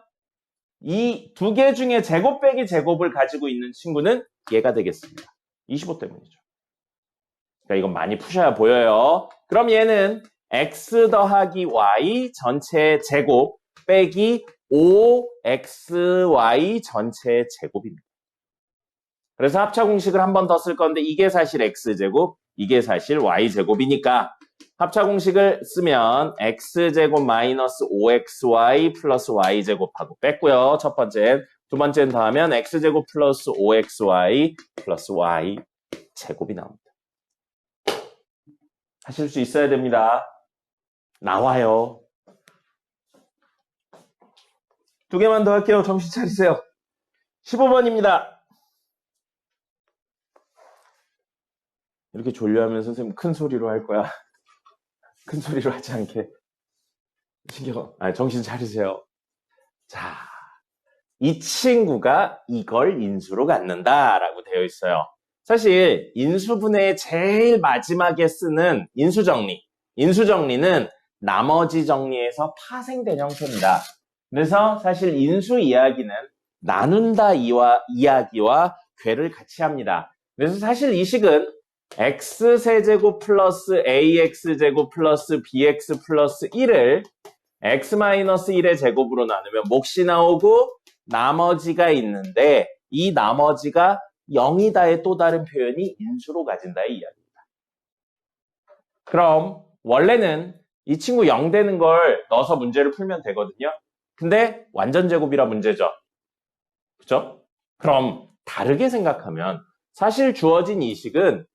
이 2개 중에 제곱 빼기 제곱을 가지고 있는 친구는 얘가 되겠습니다. 25 때문이죠. 그러니까 이건 많이 푸셔야 보여요. 그럼 얘는 x 더하기 y 전체의 제곱 빼기 5xy 전체의 제곱입니다. 그래서 합차 공식을 한 번 더 쓸 건데 이게 사실 x제곱, 이게 사실 y제곱이니까 합차 공식을 쓰면 x제곱 마이너스 5xy 플러스 y제곱하고 뺐고요. 첫 번째, 두 번째는 더하면 x제곱 플러스 5xy 플러스 y제곱이 나옵니다. 하실 수 있어야 됩니다. 나와요. 2개만 더 할게요. 정신 차리세요. 15번입니다. 이렇게 졸려하면 선생님 큰 소리로 할 거야. 큰 소리로 하지 않게. 정신 차리세요. 자, 이 친구가 이걸 인수로 갖는다라고 되어 있어요. 사실 인수분해의 제일 마지막에 쓰는 인수정리는 나머지 정리에서 파생된 형태입니다. 그래서 사실 인수 이야기는 나눈다 이야기와 궤를 같이 합니다. 그래서 사실 이 식은 x세제곱 플러스 ax제곱 플러스 bx 플러스 1을 x-1의 제곱으로 나누면 몫이 나오고 나머지가 있는데 이 나머지가 0이다의 또 다른 표현이 인수로 가진다의 이야기입니다. 그럼 원래는 이 친구 0 되는 걸 넣어서 문제를 풀면 되거든요. 근데 완전 제곱이라 문제죠. 그죠? 그럼 다르게 생각하면 사실 주어진 이 식은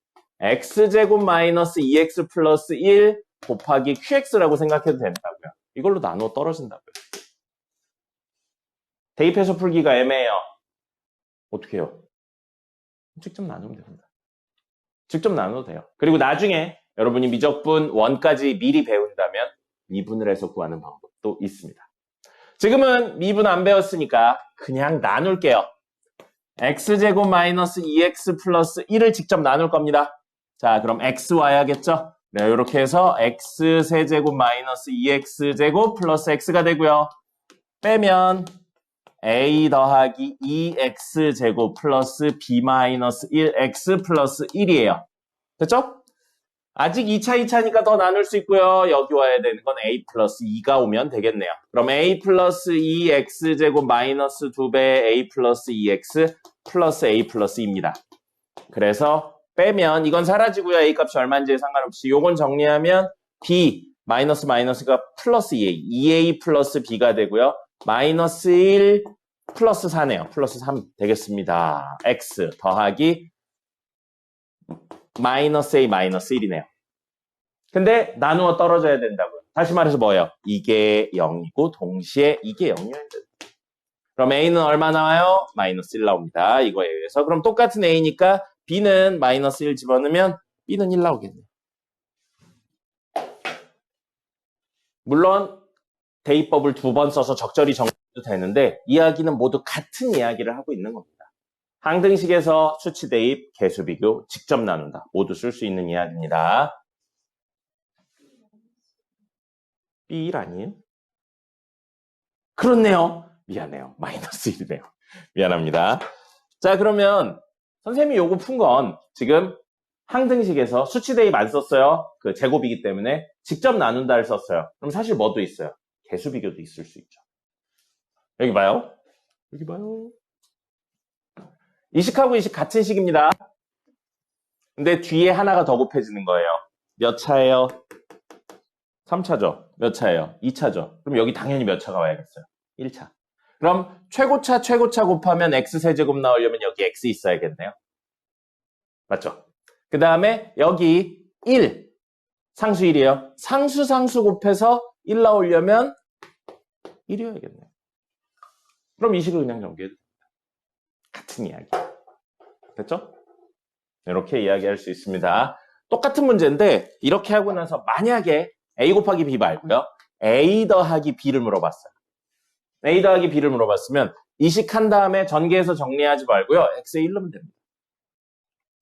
x제곱 마이너스 2x 플러스 1 곱하기 qx라고 생각해도 된다고요. 이걸로 나누어 떨어진다고요. 대입해서 풀기가 애매해요. 어떻게 해요? 직접 나누면 됩니다. 직접 나눠도 돼요. 그리고 나중에 여러분이 미적분 1까지 미리 배운다면 미분을 해서 구하는 방법도 있습니다. 지금은 미분 안 배웠으니까 그냥 나눌게요. x제곱 마이너스 2x 플러스 1을 직접 나눌 겁니다. 자, 그럼 xy 하겠죠? 네, 이렇게 해서 x세제곱 마이너스 2x제곱 플러스 x가 되고요. 빼면 a 더하기 2x제곱 플러스 b 마이너스 1x 플러스 1이에요. 됐죠? 아직 2차니까 더 나눌 수 있고요. 여기 와야 되는 건 a 플러스 2가 오면 되겠네요. 그럼 a 플러스 2x제곱 마이너스 2배 a 플러스 2x 플러스 a 플러스 2입니다. 그래서 빼면 이건 사라지고요. a 값이 얼마인지에 상관없이 요건 정리하면 b 마이너스 마이너스가 플러스 2a 2a 플러스 b가 되고요. 마이너스 1 플러스 4네요. 플러스 3 되겠습니다. x 더하기 마이너스 a 마이너스 1이네요. 근데 나누어 떨어져야 된다고요. 다시 말해서 뭐예요? 이게 0이고 동시에 이게 0이어야 돼요. 그럼 A는 얼마 나와요? 마이너스 1 나옵니다. 이거에 의해서. 그럼 똑같은 A니까 B는 마이너스 1 집어넣으면 B는 1 나오겠네요. 물론 대입법을 2번 써서 적절히 정리해도 되는데 이야기는 모두 같은 이야기를 하고 있는 겁니다. 항등식에서 수치 대입, 개수 비교, 직접 나눈다. 모두 쓸 수 있는 이야기입니다. B1 아니에요? 그렇네요. 미안해요. 마이너스 1이네요. 미안합니다. 자, 그러면 선생님이 요거 푼 건 지금 항등식에서 수치 대입 안 썼어요. 그 제곱이기 때문에 직접 나눈다를 썼어요. 그럼 사실 뭐도 있어요? 개수 비교도 있을 수 있죠. 여기 봐요. 여기 봐요. 이식하고 이식 같은 식입니다. 근데 뒤에 하나가 더 곱해지는 거예요. 몇 차예요? 3차죠. 몇 차예요? 2차죠. 그럼 여기 당연히 몇 차가 와야겠어요? 1차. 그럼 최고차 곱하면 x세제곱 나오려면 여기 x 있어야겠네요. 맞죠? 그 다음에 여기 1, 상수 1이에요. 상수 곱해서 1 나오려면 1이어야겠네요. 그럼 이 식을 그냥 전개해도 됩니다. 같은 이야기. 됐죠? 이렇게 이야기할 수 있습니다. 똑같은 문제인데 이렇게 하고 나서 만약에 A 곱하기 B 말고요. A 더하기 B를 물어봤어요. A 더하기 B를 물어봤으면 이식한 다음에 전개해서 정리하지 말고요. X에 1 넣으면 됩니다.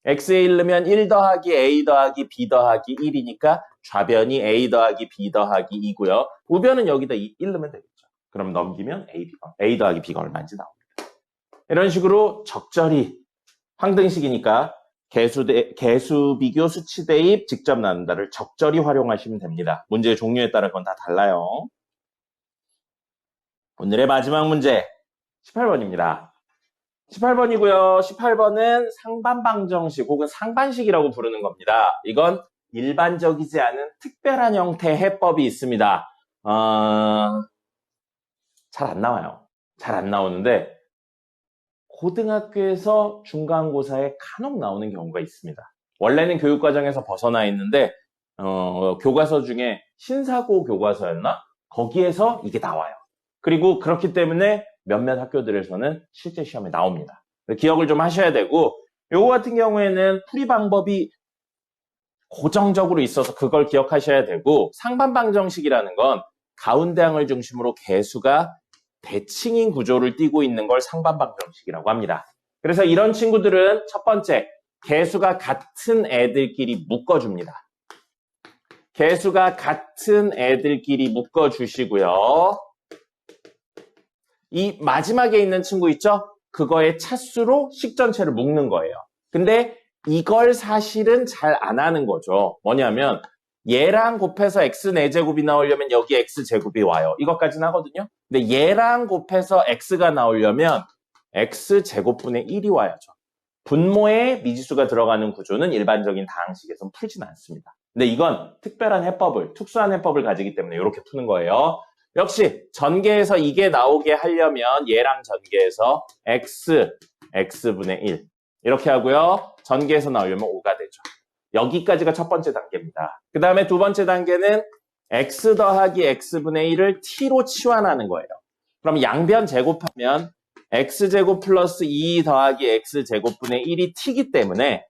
X에 1 넣으면 1 더하기 A 더하기 B 더하기 1이니까 좌변이 A 더하기 B 더하기 2고요. 우변은 여기다 1 넣으면 되겠죠. 그럼 넘기면 A 더하기 B가 얼마인지 나옵니다. 이런 식으로 적절히 항등식이니까 개수 비교 수치 대입 직접 나눈다를 적절히 활용하시면 됩니다. 문제의 종류에 따라 그건 다 달라요. 오늘의 마지막 문제 18번입니다. 18번이고요. 18번은 상반방정식 혹은 상반식이라고 부르는 겁니다. 이건 일반적이지 않은 특별한 형태의 해법이 있습니다. 잘 안 나와요. 잘 안 나오는데 고등학교에서 중간고사에 간혹 나오는 경우가 있습니다. 원래는 교육과정에서 벗어나 있는데 교과서 중에 신사고 교과서였나? 거기에서 이게 나와요. 그리고 그렇기 때문에 몇몇 학교들에서는 실제 시험에 나옵니다. 기억을 좀 하셔야 되고 요거 같은 경우에는 풀이 방법이 고정적으로 있어서 그걸 기억하셔야 되고 상반방정식이라는 건 가운데 항을 중심으로 개수가 대칭인 구조를 띠고 있는 걸 상반방정식이라고 합니다. 그래서 이런 친구들은 첫 번째, 개수가 같은 애들끼리 묶어줍니다. 개수가 같은 애들끼리 묶어주시고요. 이 마지막에 있는 친구 있죠? 그거의 차수로 식 전체를 묶는 거예요. 근데 이걸 사실은 잘 안 하는 거죠. 뭐냐면 얘랑 곱해서 x 4제곱이 나오려면 여기 x제곱이 와요. 이것까지는 하거든요. 근데 얘랑 곱해서 x가 나오려면 x제곱분의 1이 와야죠. 분모에 미지수가 들어가는 구조는 일반적인 다항식에서는 풀진 않습니다. 근데 이건 특별한 해법을, 특수한 해법을 가지기 때문에 이렇게 푸는 거예요. 역시 전개해서 이게 나오게 하려면 얘랑 전개해서 x분의 1 이렇게 하고요. 전개해서 나오려면 5가 되죠. 여기까지가 첫 번째 단계입니다. 그 다음에 두 번째 단계는 x 더하기 x분의 1을 t로 치환하는 거예요. 그럼 양변 제곱하면 x제곱 플러스 2 더하기 x제곱분의 1이 t이기 때문에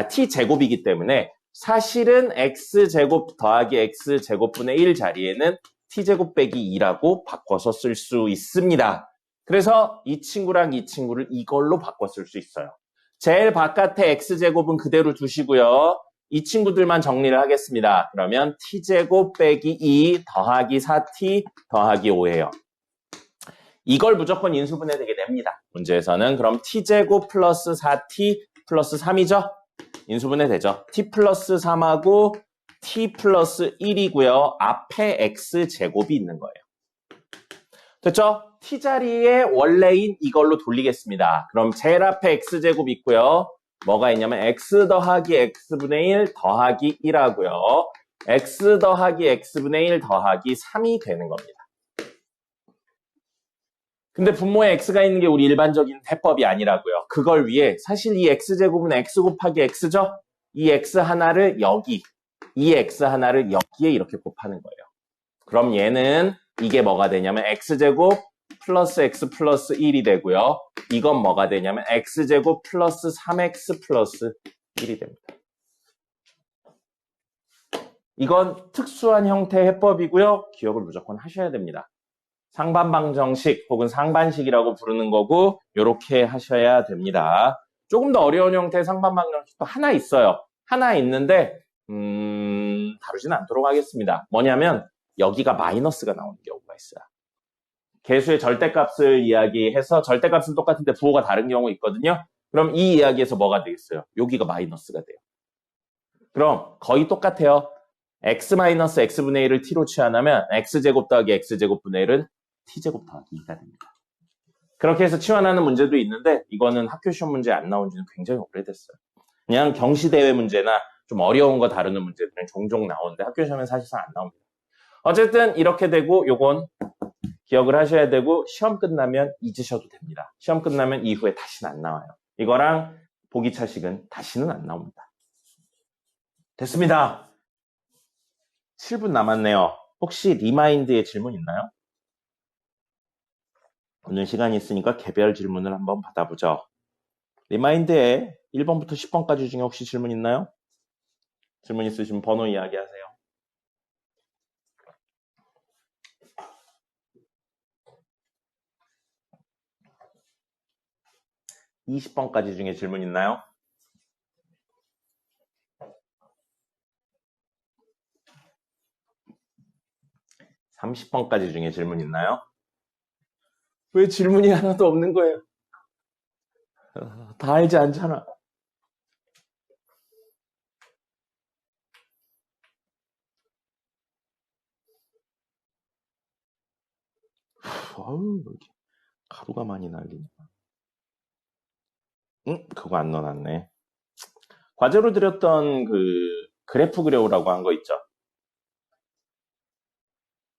t제곱이기 때문에 사실은 x제곱 더하기 x제곱분의 1 자리에는 t제곱 빼기 2라고 바꿔서 쓸 수 있습니다. 그래서 이 친구랑 이 친구를 이걸로 바꿔 쓸 수 있어요. 제일 바깥에 x제곱은 그대로 두시고요. 이 친구들만 정리를 하겠습니다. 그러면 t제곱 빼기 2 더하기 4t 더하기 5예요. 이걸 무조건 인수분해되게 됩니다. 문제에서는 그럼 t제곱 플러스 4t 플러스 3이죠? 인수분해되죠. t 플러스 3하고 t 플러스 1이고요. 앞에 x제곱이 있는 거예요. 됐죠? t 자리에 원래인 이걸로 돌리겠습니다. 그럼 제일 앞에 x제곱 있고요. 뭐가 있냐면 x 더하기 x분의 1 더하기 1하고요. x 더하기 x분의 1 더하기 3이 되는 겁니다. 근데 분모에 x가 있는 게 우리 일반적인 해법이 아니라고요. 그걸 위해 사실 이 x제곱은 x 곱하기 x죠? 이 x 하나를 여기 이 x 하나를 여기에 이렇게 곱하는 거예요. 그럼 얘는 이게 뭐가 되냐면 x제곱 플러스 x 플러스 1이 되고요. 이건 뭐가 되냐면 x제곱 플러스 3x 플러스 1이 됩니다. 이건 특수한 형태의 해법이고요. 기억을 무조건 하셔야 됩니다. 상반방정식 혹은 상반식이라고 부르는 거고 이렇게 하셔야 됩니다. 조금 더 어려운 형태의 상반방정식도 하나 있어요. 하나 있는데 다루지는 않도록 하겠습니다. 뭐냐면 여기가 마이너스가 나오는 경우가 있어요. 개수의 절대값을 이야기해서 절대값은 똑같은데 부호가 다른 경우 있거든요. 그럼 이 이야기에서 뭐가 되겠어요? 여기가 마이너스가 돼요. 그럼 거의 똑같아요. x-x분의 1을 t로 치환하면 x제곱 더하기 x제곱분의 1은 t제곱 더하기 2가 됩니다. 그렇게 해서 치환하는 문제도 있는데 이거는 학교 시험 문제 안 나온 지는 굉장히 오래됐어요. 그냥 경시대회 문제나 좀 어려운 거 다루는 문제들은 종종 나오는데 학교 시험엔 사실상 안 나옵니다. 어쨌든 이렇게 되고 요건 기억을 하셔야 되고 시험 끝나면 잊으셔도 됩니다. 시험 끝나면 이후에 다시는 안 나와요. 이거랑 보기차식은 다시는 안 나옵니다. 됐습니다. 7분 남았네요. 혹시 리마인드에 질문 있나요? 오늘 시간이 있으니까 개별 질문을 한번 받아보죠. 리마인드에 1번부터 10번까지 중에 혹시 질문 있나요? 질문 있으시면 번호 이야기하세요. (20번까지) 중에 질문 있나요? (30번까지) 중에 질문 있나요? 왜 질문이 하나도 없는 거예요? 다 알지 않잖아. 아유, 이렇게 가루가 많이 날리네. 그거 안 넣어놨네. 과제로 드렸던 그 그래프 그려오라고 한 거 있죠?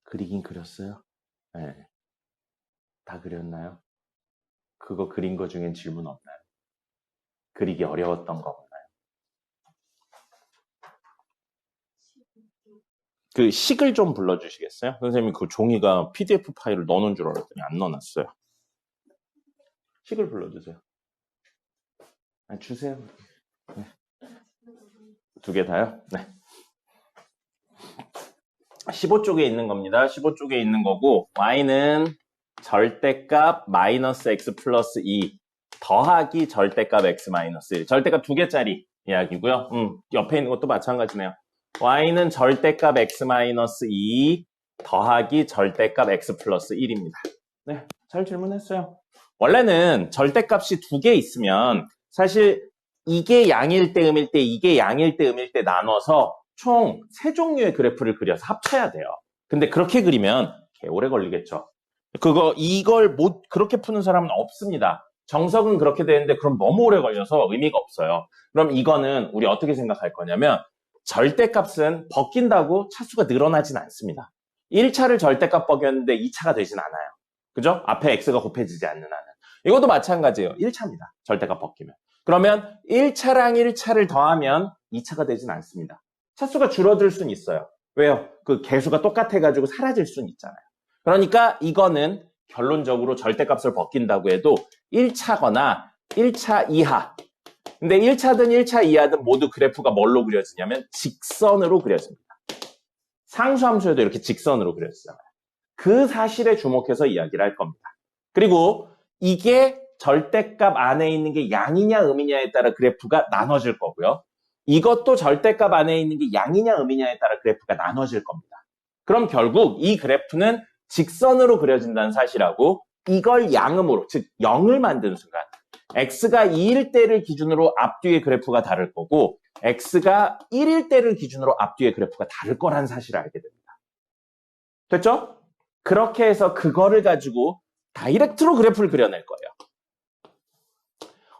그리긴 그렸어요? 네. 다 그렸나요? 그거 그린 거 중엔 질문 없나요? 그리기 어려웠던 거 없나요? 그 식을 좀 불러주시겠어요? 선생님이 그 종이가 PDF 파일을 넣어놓은 줄 알았더니 안 넣어놨어요. 식을 불러주세요. 주세요. 네. 2개 다요? 네. 15쪽에 있는 겁니다. 15쪽에 있는 거고 y는 절대값 마이너스 x 플러스 2 더하기 절대값 x 마이너스 1. 절대값 2개짜리 이야기고요. 옆에 있는 것도 마찬가지네요. y는 절대값 x 마이너스 2 더하기 절대값 x 플러스 1입니다. 네, 잘 질문했어요. 원래는 절대값이 2개 있으면 사실 이게 양일 때 음일 때 이게 양일 때 음일 때 나눠서 총 3종류의 그래프를 그려서 합쳐야 돼요. 근데 그렇게 그리면 오래 걸리겠죠. 이걸 그렇게 푸는 사람은 없습니다. 정석은 그렇게 되는데 그럼 너무 오래 걸려서 의미가 없어요. 그럼 이거는 우리 어떻게 생각할 거냐면 절대값은 벗긴다고 차수가 늘어나진 않습니다. 1차를 절대값 벗겼는데 2차가 되진 않아요. 그죠? 앞에 x가 곱해지지 않는 한은. 이것도 마찬가지예요. 1차입니다. 절대값 벗기면. 그러면 1차랑 1차를 더하면 2차가 되진 않습니다. 차수가 줄어들 수는 있어요. 왜요? 그 개수가 똑같아가지고 사라질 수는 있잖아요. 그러니까 이거는 결론적으로 절대값을 벗긴다고 해도 1차거나 1차 이하. 근데 1차든 1차 이하든 모두 그래프가 뭘로 그려지냐면 직선으로 그려집니다. 상수함수에도 이렇게 직선으로 그려지잖아요. 그 사실에 주목해서 이야기를 할 겁니다. 그리고 이게 절대값 안에 있는 게 양이냐 음이냐에 따라 그래프가 나눠질 거고요. 이것도 절대값 안에 있는 게 양이냐 음이냐에 따라 그래프가 나눠질 겁니다. 그럼 결국 이 그래프는 직선으로 그려진다는 사실하고 이걸 양음으로, 즉 0을 만드는 순간 x가 2일 때를 기준으로 앞뒤의 그래프가 다를 거고 x가 1일 때를 기준으로 앞뒤의 그래프가 다를 거라는 사실을 알게 됩니다. 됐죠? 그렇게 해서 그거를 가지고 다이렉트로 그래프를 그려낼 거예요.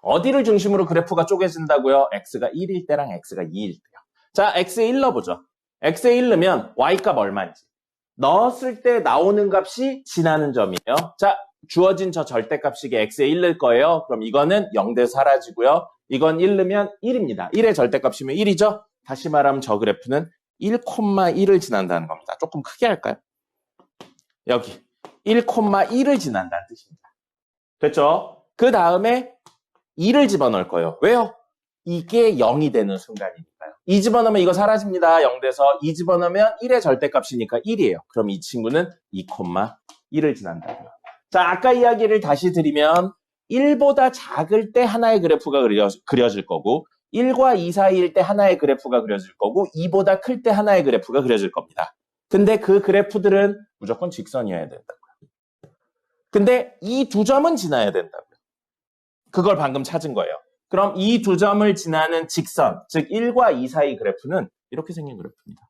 어디를 중심으로 그래프가 쪼개진다고요? x가 1일 때랑 x가 2일 때요. 자, x에 1 넣어보죠. x에 1 넣으면 y값 얼마인지. 넣었을 때 나오는 값이 지나는 점이에요. 자, 주어진 저 절대값식에 x에 1 넣을 거예요. 그럼 이거는 0대 사라지고요. 이건 1 넣으면 1입니다. 1의 절대값이면 1이죠? 다시 말하면 저 그래프는 1,1을 지난다는 겁니다. 조금 크게 할까요? 여기 1,1을 지난다는 뜻입니다. 됐죠? 그 다음에 2를 집어넣을 거예요. 왜요? 이게 0이 되는 순간이니까요. 2 집어넣으면 이거 사라집니다. 0 돼서 2 집어넣으면 1의 절대값이니까 1이에요. 그럼 이 친구는 2,1을 지난다고요. 자, 아까 이야기를 다시 드리면 1보다 작을 때 하나의 그래프가 그려질 거고 1과 2 사이일 때 하나의 그래프가 그려질 거고 2보다 클 때 하나의 그래프가 그려질 겁니다. 근데 그 그래프들은 무조건 직선이어야 된다고요. 근데 이 두 점은 지나야 된다고요. 그걸 방금 찾은 거예요. 그럼 이 두 점을 지나는 직선, 즉 1과 2 사이 그래프는 이렇게 생긴 그래프입니다.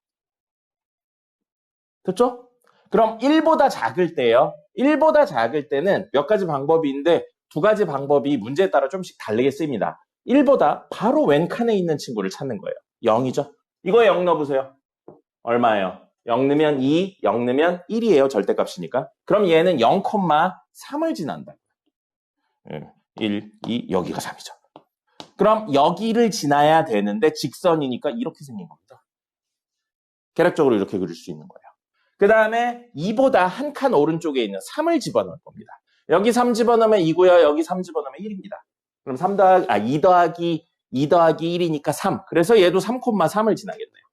됐죠? 그럼 1보다 작을 때요. 1보다 작을 때는 몇 가지 방법이 있는데 두 가지 방법이 문제에 따라 좀씩 다르게 쓰입니다. 1보다 바로 왼칸에 있는 친구를 찾는 거예요. 0이죠? 이거에 0 넣어보세요. 얼마예요? 0 넣으면 2, 0 넣으면 1이에요. 절대값이니까. 그럼 얘는 0,3을 지난다. 1, 2, 여기가 3이죠. 그럼 여기를 지나야 되는데 직선이니까 이렇게 생긴 겁니다. 계략적으로 이렇게 그릴 수 있는 거예요. 그 다음에 2보다 한 칸 오른쪽에 있는 3을 집어넣을 겁니다. 여기 3 집어넣으면 2고요. 여기 3 집어넣으면 1입니다. 그럼 2 더하기 1이니까 3. 그래서 얘도 3,3을 지나겠네요.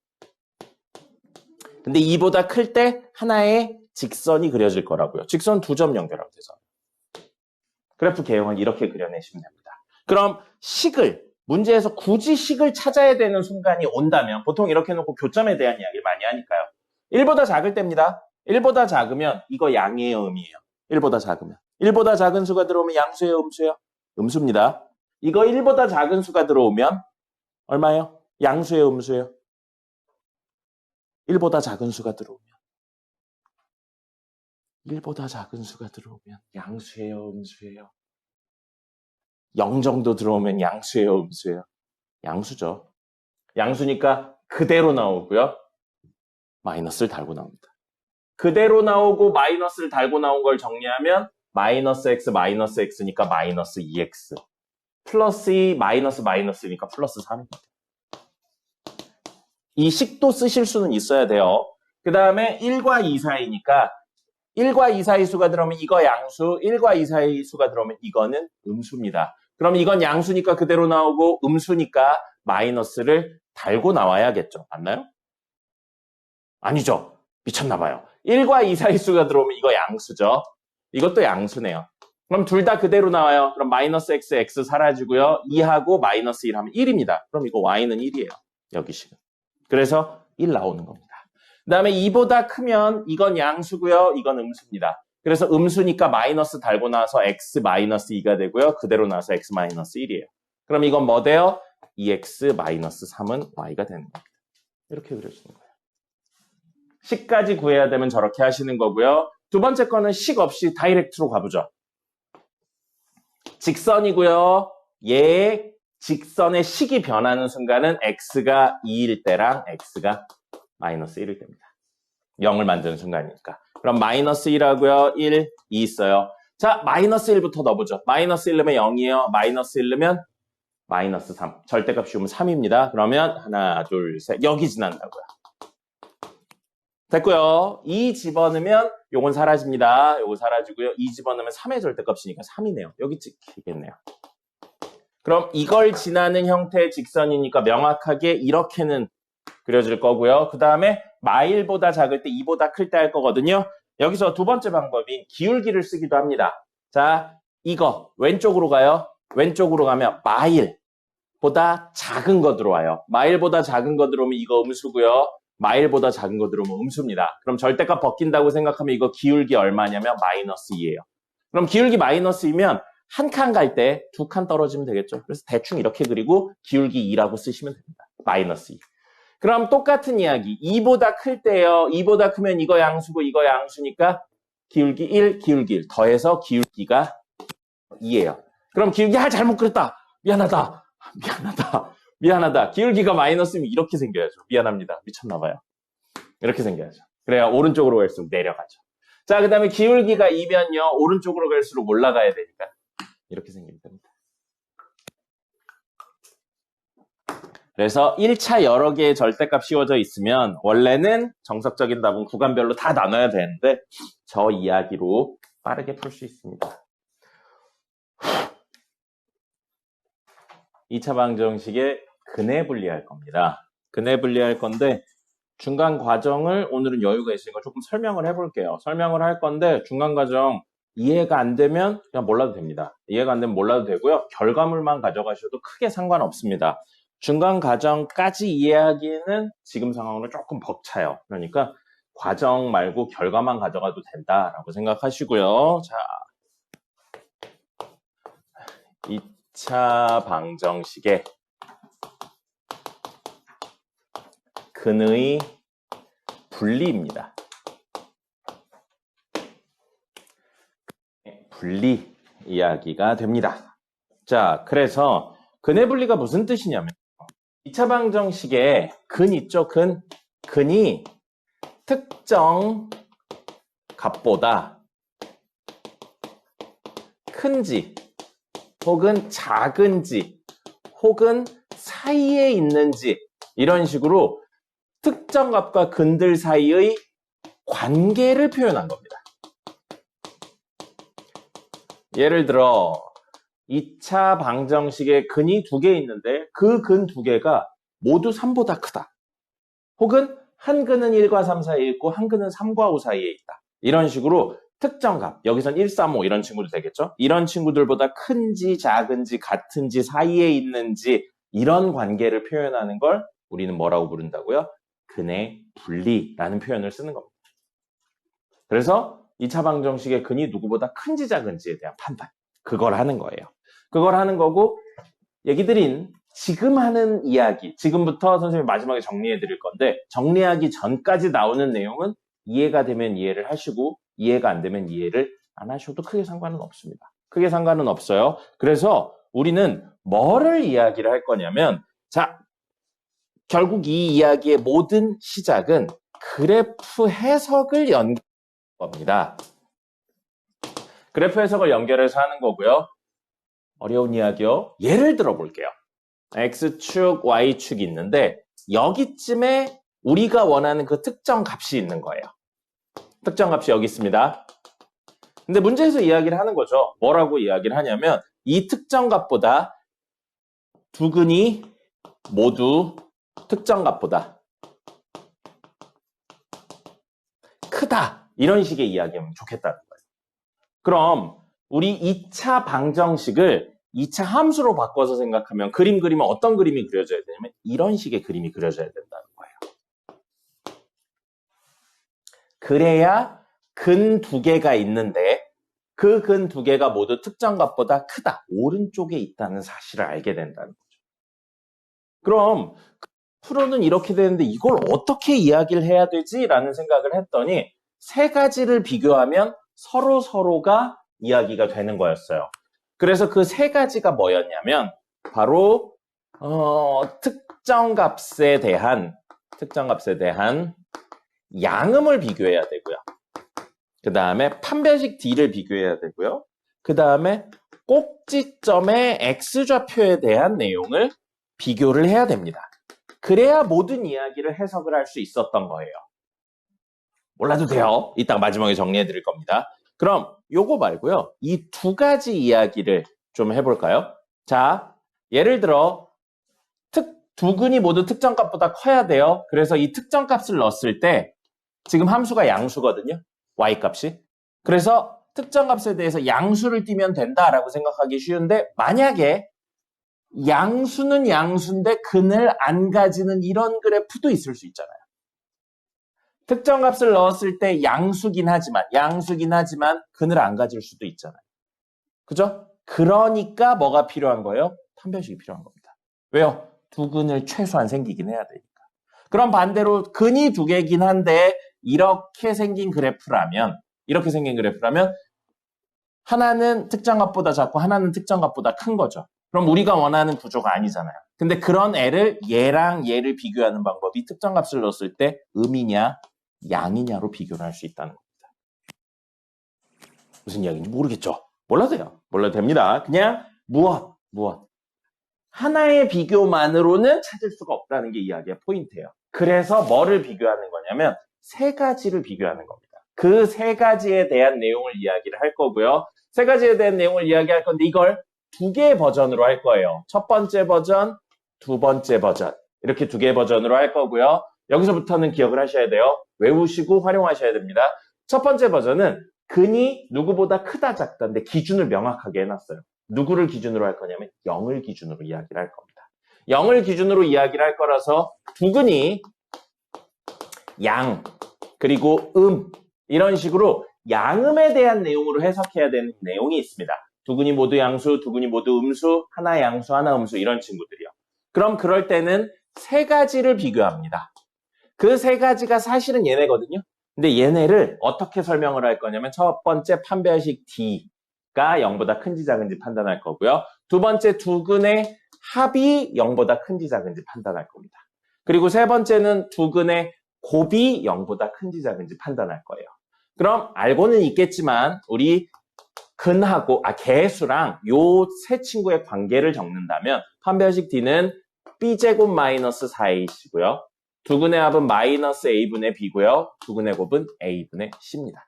근데 2보다 클 때 하나의 직선이 그려질 거라고요. 직선 두 점 연결하면 돼서. 그래프 개형은 이렇게 그려내시면 됩니다. 그럼 문제에서 굳이 식을 찾아야 되는 순간이 온다면 보통 이렇게 놓고 교점에 대한 이야기를 많이 하니까요. 1보다 작을 때입니다. 1보다 작으면 이거 양이에요, 음이에요? 1보다 작으면. 1보다 작은 수가 들어오면 양수예요, 음수예요? 음수입니다. 이거 1보다 작은 수가 들어오면 얼마예요? 양수예요, 음수예요? 1보다 작은 수가 들어오면. 1보다 작은 수가 들어오면 양수예요, 음수예요? 0 정도 들어오면 양수예요, 음수예요? 양수죠. 양수니까 그대로 나오고요. 마이너스를 달고 나옵니다. 그대로 나오고 마이너스를 달고 나온 걸 정리하면 마이너스 x니까 마이너스 2x 플러스 2 마이너스니까 플러스 3입니다. 이 식도 쓰실 수는 있어야 돼요. 그 다음에 1과 2 사이니까 1과 2 사이 수가 들어오면 이거 양수, 1과 2 사이 수가 들어오면 이거는 음수입니다. 그럼 이건 양수니까 그대로 나오고 음수니까 마이너스를 달고 나와야겠죠. 맞나요? 아니죠. 미쳤나봐요. 1과 2 사이 수가 들어오면 이거 양수죠. 이것도 양수네요. 그럼 둘 다 그대로 나와요. 그럼 마이너스 x 사라지고요. 2하고 마이너스 1 하면 1입니다. 그럼 이거 y는 1이에요. 여기 식은. 그래서 1 나오는 겁니다. 그 다음에 2보다 크면 이건 양수고요. 이건 음수입니다. 그래서 음수니까 마이너스 달고 나서 x 마이너스 2가 되고요. 그대로 나와서 x 마이너스 1이에요. 그럼 이건 뭐 돼요? 2x 마이너스 3은 y가 되는 겁니다. 이렇게 그려주는 거예요. 식까지 구해야 되면 저렇게 하시는 거고요. 두 번째 거는 식 없이 다이렉트로 가보죠. 직선이고요. 얘 직선의 식이 변하는 순간은 x가 2일 때랑 x가 마이너스 1일 때입니다. 0을 만드는 순간이니까. 그럼 마이너스 1하고요. 1, 2 있어요. 자, 마이너스 1부터 넣어보죠. 마이너스 1 넣으면 0이에요. 마이너스 1 넣으면 마이너스 3. 절대값 씌우면 3입니다. 그러면 하나, 둘, 셋. 여기 지난다고요. 됐고요. 2 집어넣으면 요건 사라집니다. 요거 사라지고요. 2 집어넣으면 3의 절대값이니까 3이네요. 여기 찍히겠네요. 그럼 이걸 지나는 형태의 직선이니까 명확하게 이렇게는 그려질 거고요. 그 다음에 마일보다 작을 때 2보다 클 때 할 거거든요. 여기서 두 번째 방법인 기울기를 쓰기도 합니다. 자, 이거 왼쪽으로 가요. 왼쪽으로 가면 마일보다 작은 거 들어와요. 마일보다 작은 거 들어오면 이거 음수고요. 마일보다 작은 거 들어오면 음수입니다. 그럼 절대값 벗긴다고 생각하면 이거 기울기 얼마냐면 마이너스 2예요. 그럼 기울기 마이너스 2면 한 칸 갈 때 두 칸 떨어지면 되겠죠. 그래서 대충 이렇게 그리고 기울기 2라고 쓰시면 됩니다. 마이너스 2. 그럼 똑같은 이야기. 2보다 클 때요. 2보다 크면 이거 양수고 이거 양수니까 기울기 1, 기울기 1. 더해서 기울기가 2예요. 그럼 기울기 잘못 그렸다. 미안하다. 기울기가 마이너스면 이렇게 생겨야죠. 미안합니다. 미쳤나봐요. 이렇게 생겨야죠. 그래야 오른쪽으로 갈수록 내려가죠. 자, 그 다음에 기울기가 2면요. 오른쪽으로 갈수록 올라가야 되니까 이렇게 생기면 됩니다. 그래서 1차 여러 개의 절대값 씌워져 있으면 원래는 정석적인 답은 구간별로 다 나눠야 되는데 저 이야기로 빠르게 풀 수 있습니다. 2차 방정식의 근해 분리할 겁니다. 근해 분리할 건데 중간 과정을 오늘은 여유가 있으니까 조금 설명을 해볼게요. 설명을 할 건데 중간 과정 이해가 안 되면 그냥 몰라도 됩니다. 이해가 안 되면 몰라도 되고요. 결과물만 가져가셔도 크게 상관없습니다. 중간 과정까지 이해하기에는 지금 상황으로 조금 벅차요. 그러니까 과정 말고 결과만 가져가도 된다라고 생각하시고요. 자, 2차 방정식의 근의 분리입니다. 분리 이야기가 됩니다. 자, 그래서 근의 분리가 무슨 뜻이냐면 2차 방정식에 근 있죠? 근이 특정 값보다 큰지 혹은 작은지 혹은 사이에 있는지 이런 식으로 특정 값과 근들 사이의 관계를 표현한 겁니다. 예를 들어 2차 방정식에 근이 2개 있는데 그 근 2개가 모두 3보다 크다. 혹은 한 근은 1과 3 사이에 있고 한 근은 3과 5 사이에 있다. 이런 식으로 특정 값, 여기선 1, 3, 5 이런 친구들 되겠죠? 이런 친구들보다 큰지 작은지 같은지 사이에 있는지 이런 관계를 표현하는 걸 우리는 뭐라고 부른다고요? 근의 분리라는 표현을 쓰는 겁니다. 그래서 2차 방정식의 근이 누구보다 큰지 작은지에 대한 판단. 그걸 하는 거예요. 그걸 하는 거고 얘기 드린 지금 하는 이야기, 지금부터 선생님이 마지막에 정리해 드릴 건데 정리하기 전까지 나오는 내용은 이해가 되면 이해를 하시고 이해가 안 되면 이해를 안 하셔도 크게 상관은 없습니다. 크게 상관은 없어요. 그래서 우리는 뭐를 이야기를 할 거냐면 자, 결국 이 이야기의 모든 시작은 그래프 해석을 연결할 겁니다. 그래프 해석을 연결해서 하는 거고요. 어려운 이야기요. 예를 들어 볼게요. X축, Y축이 있는데 여기쯤에 우리가 원하는 그 특정 값이 있는 거예요. 특정 값이 여기 있습니다. 근데 문제에서 이야기를 하는 거죠. 뭐라고 이야기를 하냐면 이 특정 값보다 두 근이 모두 특정 값보다 크다. 이런 식의 이야기하면 좋겠다는 거예요. 그럼 우리 2차 방정식을 2차 함수로 바꿔서 생각하면 그림 그리면 어떤 그림이 그려져야 되냐면 이런 식의 그림이 그려져야 된다는 거예요. 그래야 근 2개가 있는데 그 근 2개가 모두 특정 값보다 크다. 오른쪽에 있다는 사실을 알게 된다는 거죠. 그럼 프로는 이렇게 되는데 이걸 어떻게 이야기를 해야 되지? 라는 생각을 했더니 세 가지를 비교하면 서로가 이야기가 되는 거였어요. 그래서 그 세 가지가 뭐였냐면 바로 특정 값에 대한 양음을 비교해야 되고요. 그 다음에 판별식 D를 비교해야 되고요. 그 다음에 꼭지점의 X좌표에 대한 내용을 비교를 해야 됩니다. 그래야 모든 이야기를 해석을 할 수 있었던 거예요. 몰라도 돼요. 이따 마지막에 정리해 드릴 겁니다. 그럼 요거 말고요. 이 두 가지 이야기를 좀 해볼까요? 자, 예를 들어 두 근이 모두 특정 값보다 커야 돼요. 그래서 이 특정 값을 넣었을 때 지금 함수가 양수거든요. y값이. 그래서 특정 값에 대해서 양수를 띄면 된다라고 생각하기 쉬운데 만약에 양수는 양수인데 근을 안 가지는 이런 그래프도 있을 수 있잖아요. 특정 값을 넣었을 때 양수긴 하지만 근을 안 가질 수도 있잖아요. 그죠? 그러니까 뭐가 필요한 거예요? 판별식이 필요한 겁니다. 왜요? 두 근을 최소한 생기긴 해야 되니까. 그럼 반대로 근이 2개긴 한데 이렇게 생긴 그래프라면 하나는 특정 값보다 작고 하나는 특정 값보다 큰 거죠. 그럼 우리가 원하는 구조가 아니잖아요. 근데 그런 애를 얘랑 얘를 비교하는 방법이 특정 값을 넣었을 때 음이냐 양이냐로 비교를 할 수 있다는 겁니다. 무슨 이야기인지 모르겠죠? 몰라도 돼요. 몰라도 됩니다. 그냥 무엇 하나의 비교만으로는 찾을 수가 없다는 게 이야기의 포인트예요. 그래서 뭐를 비교하는 거냐면 세 가지를 비교하는 겁니다. 그 세 가지에 대한 내용을 이야기를 할 거고요. 세 가지에 대한 내용을 이야기할 건데 이걸 두 개의 버전으로 할 거예요. 첫 번째 버전, 두 번째 버전. 이렇게 두 개의 버전으로 할 거고요. 여기서부터는 기억을 하셔야 돼요. 외우시고 활용하셔야 됩니다. 첫 번째 버전은 근이 누구보다 크다 작다인데 기준을 명확하게 해놨어요. 누구를 기준으로 할 거냐면 0을 기준으로 이야기를 할 겁니다. 0을 기준으로 이야기를 할 거라서 두 근이 양, 그리고 이런 식으로 양음에 대한 내용으로 해석해야 되는 내용이 있습니다. 두 근이 모두 양수, 두 근이 모두 음수, 하나 양수, 하나 음수 이런 친구들이요. 그럼 그럴 때는 세 가지를 비교합니다. 그 세 가지가 사실은 얘네거든요. 근데 얘네를 어떻게 설명을 할 거냐면 첫 번째 판별식 D가 0보다 큰지 작은지 판단할 거고요. 두 번째 두 근의 합이 0보다 큰지 작은지 판단할 겁니다. 그리고 세 번째는 두 근의 곱이 0보다 큰지 작은지 판단할 거예요. 그럼 알고는 있겠지만 우리 근하고 개수랑 요 세 친구의 관계를 적는다면 판별식 D는 B제곱 마이너스 4AC고요. 두 근의 합은 마이너스 A분의 B고요. 두 근의 곱은 A분의 C입니다.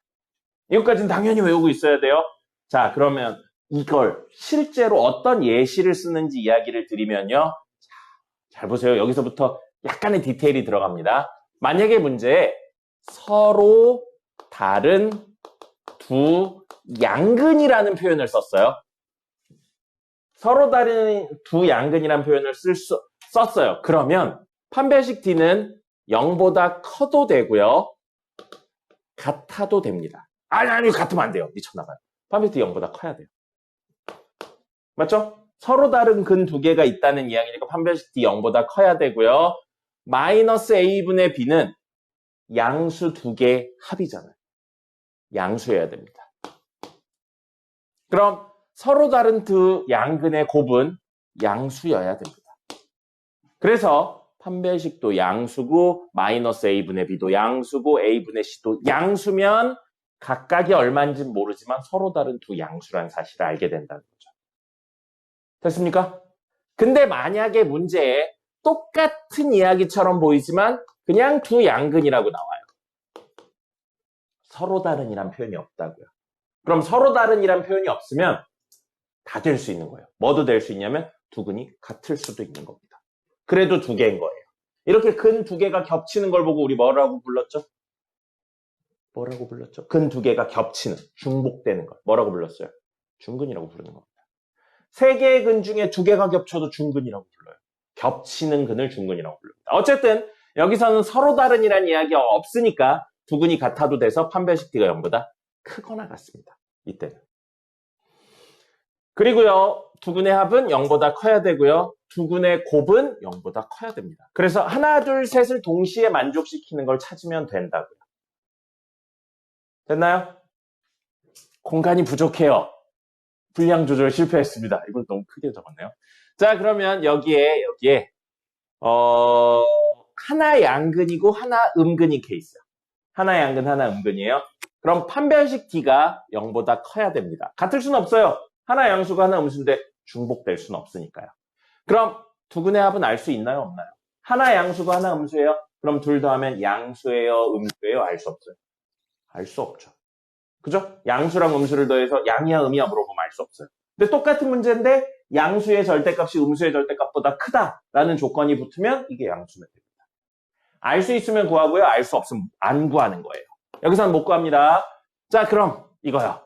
이것까지는 당연히 외우고 있어야 돼요. 자, 그러면 이걸 실제로 어떤 예시를 쓰는지 이야기를 드리면요. 잘 보세요. 여기서부터 약간의 디테일이 들어갑니다. 만약에 문제에 서로 다른 두 양근이라는 표현을 썼어요. 서로 다른 두 양근이라는 표현을 썼어요. 그러면 판별식 D는 0보다 커도 되고요. 같아도 됩니다. 아니, 같으면 안 돼요. 미쳤나봐요. 판별식 D 0보다 커야 돼요. 맞죠? 서로 다른 근 두 개가 있다는 이야기니까 판별식 D 0보다 커야 되고요. 마이너스 A분의 B는 양수 두 개의 합이잖아요. 양수여야 됩니다. 그럼 서로 다른 두 양근의 곱은 양수여야 됩니다. 그래서 판별식도 양수고 마이너스 A분의 B도 양수고 A분의 C도 양수면 각각이 얼마인지 모르지만 서로 다른 두 양수라는 사실을 알게 된다는 거죠. 됐습니까? 근데 만약에 문제에 똑같은 이야기처럼 보이지만 그냥 두 양근이라고 나와요. 서로 다른이란 표현이 없다고요. 그럼 서로 다른이란 표현이 없으면 다 될 수 있는 거예요. 뭐도 될 수 있냐면 두 근이 같을 수도 있는 겁니다. 그래도 두 개인 거예요. 이렇게 근 두 개가 겹치는 걸 보고 우리 뭐라고 불렀죠? 근 두 개가 겹치는, 중복되는 걸 뭐라고 불렀어요? 중근이라고 부르는 겁니다. 세 개의 근 중에 두 개가 겹쳐도 중근이라고 불러요. 겹치는 근을 중근이라고 부릅니다. 어쨌든 여기서는 서로 다른이라는 이야기가 없으니까 두 근이 같아도 돼서 판별식 D가 0보다 크거나 같습니다. 이때는. 그리고요, 두 근의 합은 0보다 커야 되고요. 두 근의 곱은 0보다 커야 됩니다. 그래서 하나, 둘, 셋을 동시에 만족시키는 걸 찾으면 된다고요. 됐나요? 공간이 부족해요. 분량 조절 실패했습니다. 이걸 너무 크게 적었네요. 자, 그러면 여기에 하나 양근이고 하나 음근이 케이스. 하나 양근, 하나 음근이에요. 그럼 판별식 D가 0보다 커야 됩니다. 같을 수는 없어요. 하나 양수가 하나 음수인데 중복될 수는 없으니까요. 그럼 두 근의 합은 알 수 있나요? 없나요? 하나 양수가 하나 음수예요? 그럼 둘 더하면 양수예요? 음수예요? 알 수 없어요. 알 수 없죠. 그죠? 양수랑 음수를 더해서 양이야 음이야 물어보면 알 수 없어요. 근데 똑같은 문제인데 양수의 절대값이 음수의 절대값보다 크다라는 조건이 붙으면 이게 양수면 됩니다. 알 수 있으면 구하고요. 알 수 없으면 안 구하는 거예요. 여기서는 못 구합니다. 자, 그럼 이거요.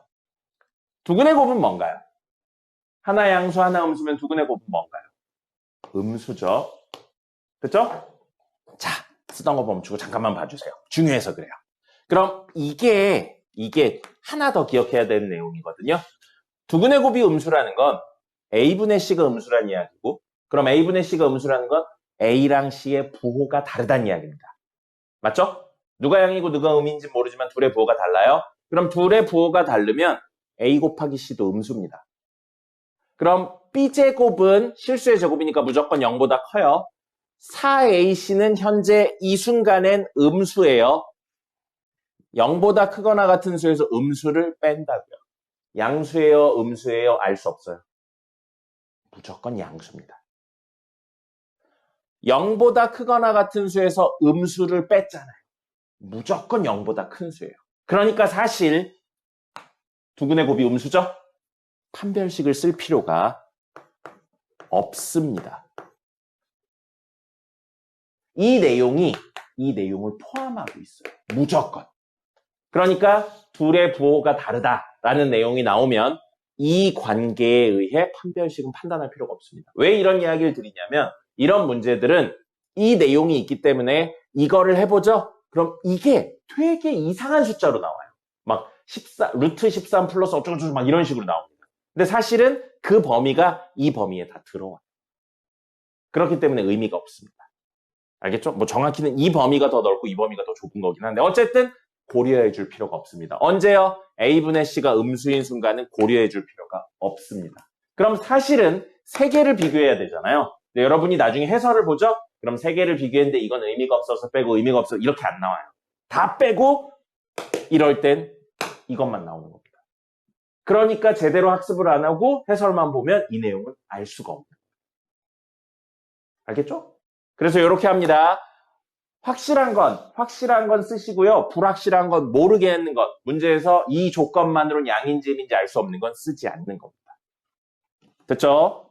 두 근의 곱은 뭔가요? 하나 양수, 하나 음수면 두 근의 곱은 뭔가요? 음수죠. 그렇죠? 자, 쓰던 거 멈추고 잠깐만 봐주세요. 중요해서 그래요. 그럼 이게 하나 더 기억해야 되는 내용이거든요. 두 근의 곱이 음수라는 건 A분의 C가 음수라는 이야기고, 그럼 A분의 C가 음수라는 건 A랑 C의 부호가 다르다는 이야기입니다. 맞죠? 누가 양이고 누가 음인지 모르지만 둘의 부호가 달라요. 그럼 둘의 부호가 다르면 A 곱하기 C도 음수입니다. 그럼 B제곱은 실수의 제곱이니까 무조건 0보다 커요. 4AC는 현재 이 순간엔 음수예요. 0보다 크거나 같은 수에서 음수를 뺀다고요. 양수예요? 음수예요? 알 수 없어요. 무조건 양수입니다. 0보다 크거나 같은 수에서 음수를 뺐잖아요. 무조건 0보다 큰 수예요. 그러니까 사실 두근의 곱이 음수죠? 판별식을 쓸 필요가 없습니다. 이 내용을 포함하고 있어요. 무조건. 그러니까 둘의 부호가 다르다라는 내용이 나오면 이 관계에 의해 판별식은 판단할 필요가 없습니다. 왜 이런 이야기를 드리냐면 이런 문제들은 이 내용이 있기 때문에 이거를 해보죠? 그럼 이게 되게 이상한 숫자로 나와요. 막 14, 루트 13 플러스 어쩌고저쩌고 막 이런 식으로 나옵니다. 근데 사실은 그 범위가 이 범위에 다 들어와요. 그렇기 때문에 의미가 없습니다. 알겠죠? 뭐 정확히는 이 범위가 더 넓고 이 범위가 더 좁은 거긴 한데 어쨌든 고려해 줄 필요가 없습니다. 언제요? A분의 C가 음수인 순간은 고려해 줄 필요가 없습니다. 그럼 사실은 세 개를 비교해야 되잖아요. 근데 여러분이 나중에 해설을 보죠? 그럼 세 개를 비교했는데 이건 의미가 없어서 빼고 의미가 없어서 이렇게 안 나와요. 다 빼고 이럴 땐 이것만 나오는 겁니다. 그러니까 제대로 학습을 안 하고 해설만 보면 이 내용을 알 수가 없는 거예요. 알겠죠? 그래서 이렇게 합니다. 확실한 건 쓰시고요. 불확실한 건 모르겠는 것. 문제에서 이 조건만으로는 양인지 음인지 알 수 없는 건 쓰지 않는 겁니다. 됐죠?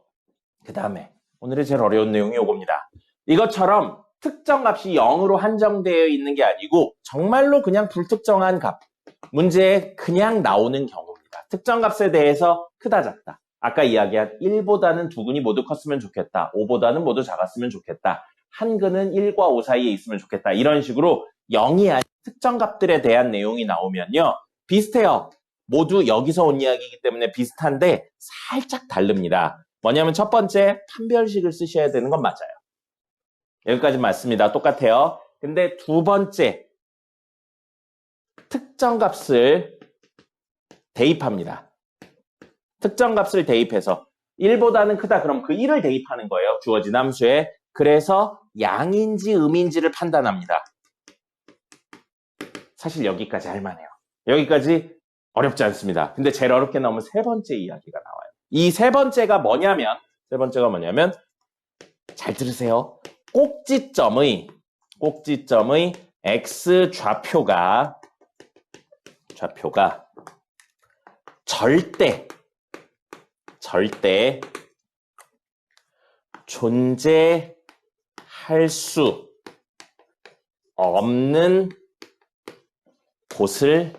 그 다음에 오늘의 제일 어려운 내용이 이겁니다. 이것처럼 특정 값이 0으로 한정되어 있는 게 아니고 정말로 그냥 불특정한 값. 문제에 그냥 나오는 경우입니다. 특정 값에 대해서 크다 작다. 아까 이야기한 1보다는 두근이 모두 컸으면 좋겠다. 5보다는 모두 작았으면 좋겠다. 한근은 1과 5 사이에 있으면 좋겠다. 이런 식으로 0이 아닌 특정 값들에 대한 내용이 나오면요. 비슷해요. 모두 여기서 온 이야기이기 때문에 비슷한데 살짝 다릅니다. 뭐냐면 첫 번째 판별식을 쓰셔야 되는 건 맞아요. 여기까지 맞습니다. 똑같아요. 근데 두 번째 특정 값을 대입합니다. 특정 값을 대입해서 1보다는 크다. 그럼 그 1을 대입하는 거예요. 주어진 함수에. 그래서 양인지 음인지를 판단합니다. 사실 여기까지 할만해요. 여기까지 어렵지 않습니다. 근데 제일 어렵게 나오면 세 번째 이야기가 나와요. 이 세 번째가 뭐냐면 잘 들으세요. 꼭지점의 x 좌표가 절대 존재할 수 없는 곳을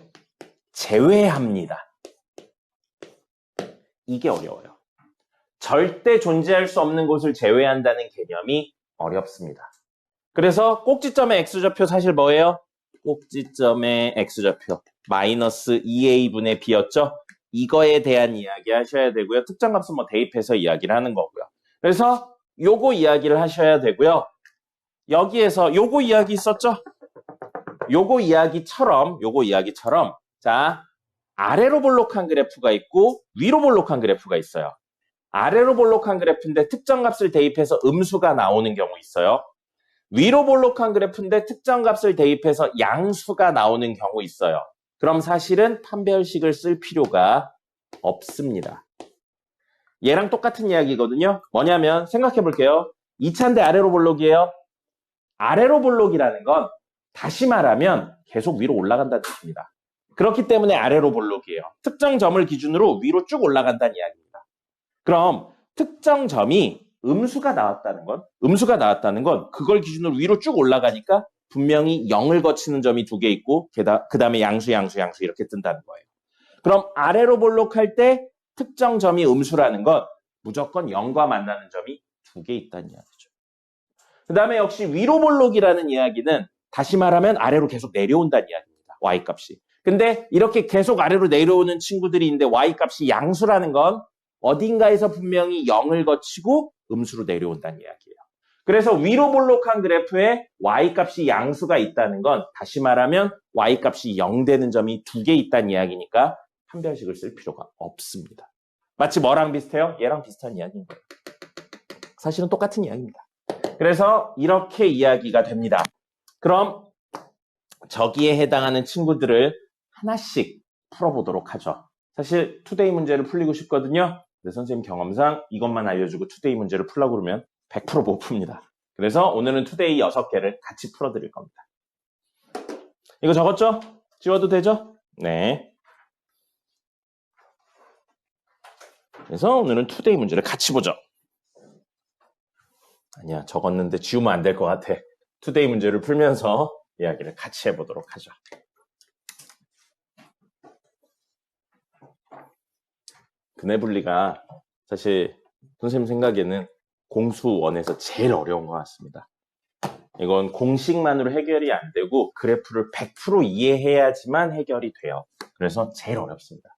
제외합니다. 이게 어려워요. 절대 존재할 수 없는 곳을 제외한다는 개념이 어렵습니다. 그래서 꼭지점의 x좌표 사실 뭐예요? 꼭지점의 x좌표 마이너스 2a분의 b였죠? 이거에 대한 이야기 하셔야 되고요. 특정값은 뭐 대입해서 이야기를 하는 거고요. 그래서 요거 이야기를 하셔야 되고요. 여기에서 요거 이야기 있었죠? 요거 이야기처럼 자, 아래로 볼록한 그래프가 있고 위로 볼록한 그래프가 있어요. 아래로 볼록한 그래프인데 특정값을 대입해서 음수가 나오는 경우 있어요. 위로 볼록한 그래프인데 특정값을 대입해서 양수가 나오는 경우 있어요. 그럼 사실은 판별식을 쓸 필요가 없습니다. 얘랑 똑같은 이야기거든요. 뭐냐면 생각해 볼게요. 2차인데 아래로 볼록이에요. 아래로 볼록이라는 건 다시 말하면 계속 위로 올라간다는 뜻입니다. 그렇기 때문에 아래로 볼록이에요. 특정 점을 기준으로 위로 쭉 올라간다는 이야기입니다. 그럼 특정 점이 음수가 나왔다는 건 그걸 기준으로 위로 쭉 올라가니까 분명히 0을 거치는 점이 두 개 있고 그 다음에 양수 이렇게 뜬다는 거예요. 그럼 아래로 볼록할 때 특정 점이 음수라는 건 무조건 0과 만나는 점이 두 개 있다는 이야기죠. 그 다음에 역시 위로 볼록이라는 이야기는 다시 말하면 아래로 계속 내려온다는 이야기입니다. y값이. 근데 이렇게 계속 아래로 내려오는 친구들이 있는데 y값이 양수라는 건 어딘가에서 분명히 0을 거치고 음수로 내려온다는 이야기예요. 그래서 위로 볼록한 그래프에 y값이 양수가 있다는 건 다시 말하면 y값이 0 되는 점이 두 개 있다는 이야기니까 판별식을 쓸 필요가 없습니다. 마치 뭐랑 비슷해요? 얘랑 비슷한 이야기인 거예요. 사실은 똑같은 이야기입니다. 그래서 이렇게 이야기가 됩니다. 그럼 저기에 해당하는 친구들을 하나씩 풀어보도록 하죠. 사실 투데이 문제를 풀리고 싶거든요. 근데 선생님 경험상 이것만 알려주고 투데이 문제를 풀려고 그러면 100% 못 풉니다. 그래서 오늘은 투데이 6개를 같이 풀어드릴 겁니다. 이거 적었죠? 지워도 되죠? 네. 그래서 오늘은 투데이 문제를 같이 보죠. 아니야, 적었는데 지우면 안 될 것 같아. 투데이 문제를 풀면서 이야기를 같이 해보도록 하죠. 근해 분리가 사실 선생님 생각에는 공수원에서 제일 어려운 것 같습니다. 이건 공식만으로 해결이 안 되고 그래프를 100% 이해해야지만 해결이 돼요. 그래서 제일 어렵습니다.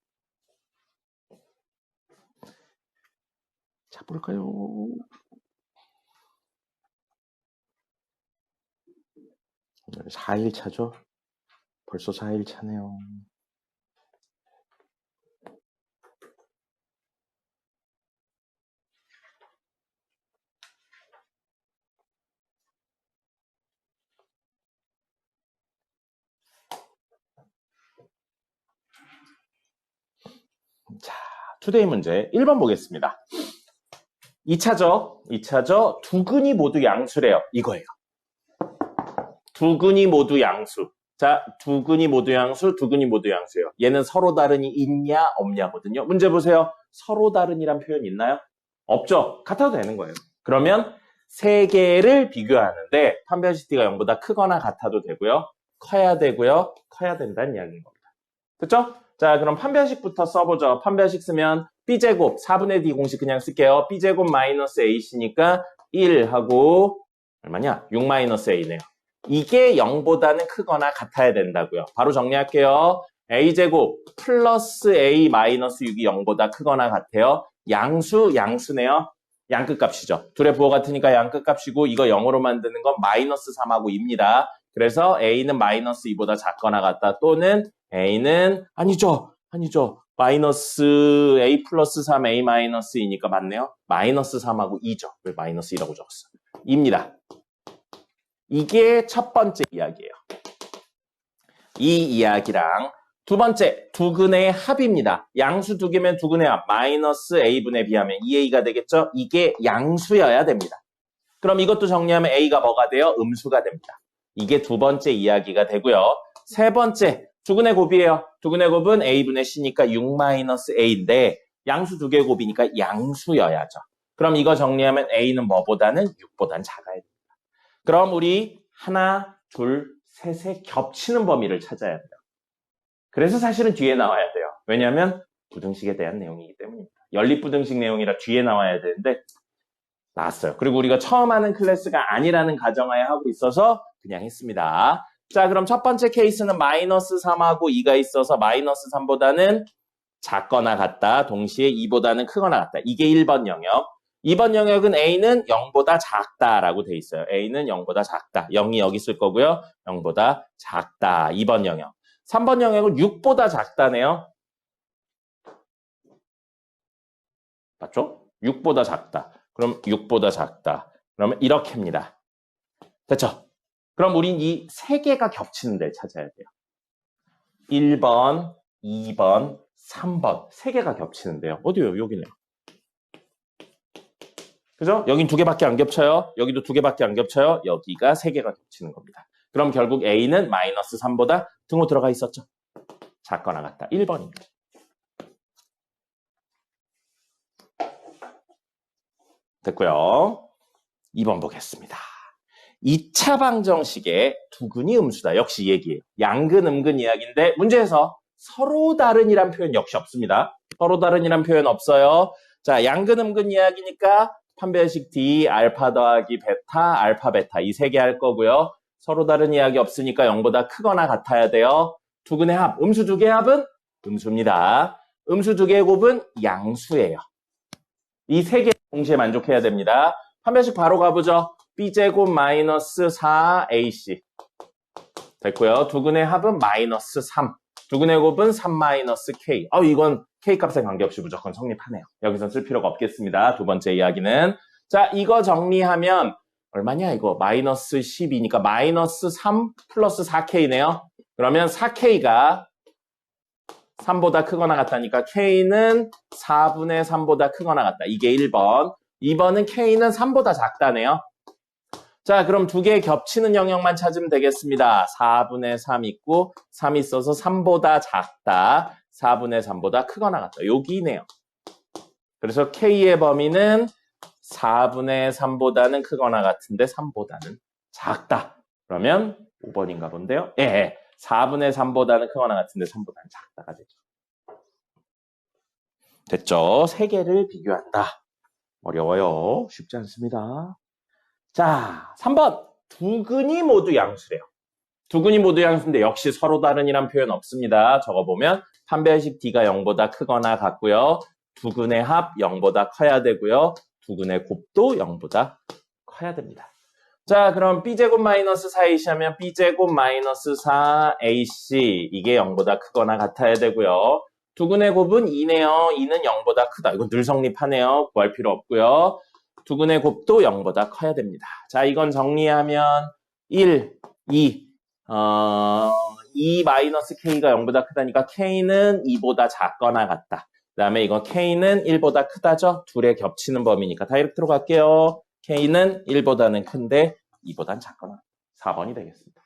자, 볼까요? 오늘 4일 차죠? 벌써 4일 차네요. 자, 투데이 문제 1번 보겠습니다. 2차죠? 두 근이 모두 양수래요. 이거예요. 두 근이 모두 양수. 자, 두 근이 모두 양수, 두 근이 모두 양수예요. 얘는 서로 다른이 있냐, 없냐거든요. 문제 보세요. 서로 다른이란 표현 있나요? 없죠? 같아도 되는 거예요. 그러면 세 개를 비교하는데 판별식 D가 0보다 크거나 같아도 되고요. 커야 되고요. 커야 된다는 이야기인 겁니다. 됐죠? 자, 그럼 판별식부터 써보죠. 판별식 쓰면 B제곱, 4분의 D 공식 그냥 쓸게요. B제곱 마이너스 AC니까 1하고 얼마냐? 6 마이너스 A네요. 이게 0보다는 크거나 같아야 된다고요. 바로 정리할게요. A제곱 플러스 A 마이너스 6이 0보다 크거나 같아요. 양수네요. 양끝값이죠. 둘의 부호 같으니까 양끝값이고 이거 0으로 만드는 건 마이너스 3하고 2입니다. 그래서 A는 마이너스 2보다 작거나 같다. 또는 A는 아니죠. 마이너스 A 플러스 3 A 마이너스 2니까 맞네요. 마이너스 3하고 2죠. 왜 마이너스 2라고 적었어? 2입니다. 이게 첫 번째 이야기예요. 이 이야기랑 두 번째, 두 근의 합입니다. 양수 두 개면 두 근의 합, 마이너스 A분의 B하면 2A가 되겠죠? 이게 양수여야 됩니다. 그럼 이것도 정리하면 A가 뭐가 돼요? 음수가 됩니다. 이게 두 번째 이야기가 되고요. 세 번째, 두 근의 곱이에요. 두 근의 곱은 A분의 C니까 6 마이너스 A인데 양수 두 개의 곱이니까 양수여야죠. 그럼 이거 정리하면 A는 뭐보다는 6보다는 작아야 됩니다. 그럼 우리 하나, 둘, 셋에 겹치는 범위를 찾아야 돼요. 그래서 사실은 뒤에 나와야 돼요. 왜냐하면 부등식에 대한 내용이기 때문입니다. 연립부등식 내용이라 뒤에 나와야 되는데 나왔어요. 그리고 우리가 처음 하는 클래스가 아니라는 가정하에 하고 있어서 그냥 했습니다. 자, 그럼 첫 번째 케이스는 마이너스 3하고 2가 있어서 마이너스 3보다는 작거나 같다. 동시에 2보다는 크거나 같다. 이게 1번 영역. 2번 영역은 A는 0보다 작다라고 돼 있어요. A는 0보다 작다. 0이 여기 있을 거고요. 0보다 작다. 2번 영역. 3번 영역은 6보다 작다네요. 맞죠? 6보다 작다. 그럼 6보다 작다. 그러면 이렇게입니다. 됐죠? 그럼 우린 이 세 개가 겹치는 데를 찾아야 돼요. 1번, 2번, 3번. 세 개가 겹치는데요. 어디요? 여기네요. 그죠? 여긴 두 개밖에 안 겹쳐요. 여기도 두 개밖에 안 겹쳐요. 여기가 세 개가 겹치는 겁니다. 그럼 결국 A는 마이너스 3보다 등호 들어가 있었죠. 작거나 같다. 1번입니다. 됐고요. 2번 보겠습니다. 2차 방정식의 두 근이 음수다. 역시 이 얘기예요. 양근, 음근 이야기인데 문제에서 서로 다른이란 표현 역시 없습니다. 서로 다른이란 표현 없어요. 자, 양근, 음근 이야기니까 판별식 D, 알파 더하기 베타, 알파 베타 이 세 개 할 거고요. 서로 다른 이야기 없으니까 0보다 크거나 같아야 돼요. 두 근의 합, 음수 두 개의 합은 음수입니다. 음수 두 개의 곱은 양수예요. 이 세 개 동시에 만족해야 됩니다. 판별식 바로 가보죠. B제곱 마이너스 4AC 됐고요. 두 근의 합은 마이너스 3. 두 근의 곱은 3 마이너스 K. 이건 K 값에 관계없이 무조건 성립하네요. 여기서 쓸 필요가 없겠습니다. 두 번째 이야기는. 자, 이거 정리하면 얼마냐 이거? 마이너스 12니까 마이너스 3 플러스 4K네요. 그러면 4K가 3보다 크거나 같다니까 K는 4분의 3보다 크거나 같다. 이게 1번. 2번은 K는 3보다 작다네요. 자, 그럼 두 개 겹치는 영역만 찾으면 되겠습니다. 4분의 3 있고 3 있어서 3보다 작다. 4분의 3보다 크거나 같다. 여기네요. 그래서 K의 범위는 4분의 3보다는 크거나 같은데 3보다는 작다. 그러면 5번인가 본데요. 예, 4분의 3보다는 크거나 같은데 3보다는 작다가 되죠. 됐죠? 세 개를 비교한다. 어려워요. 쉽지 않습니다. 자, 3번. 두 근이 모두 양수래요. 두 근이 모두 양수인데 역시 서로 다른이란 표현 없습니다. 적어보면 판별식 D가 0보다 크거나 같고요. 두 근의 합 0보다 커야 되고요. 두 근의 곱도 0보다 커야 됩니다. 자, 그럼 B제곱 마이너스 4AC 하면 B제곱 마이너스 4AC 이게 0보다 크거나 같아야 되고요. 두 근의 곱은 2네요. 2는 0보다 크다. 이건 늘 성립하네요. 구할 필요 없고요. 두 근의 곱도 0보다 커야 됩니다. 자, 이건 정리하면 1, 2, 2 마이너스 K가 0보다 크다니까 K는 2보다 작거나 같다. 그 다음에 이건 K는 1보다 크다죠? 둘의 겹치는 범위니까 다이렉트로 갈게요. K는 1보다는 큰데 2보다는 작거나 4번이 되겠습니다.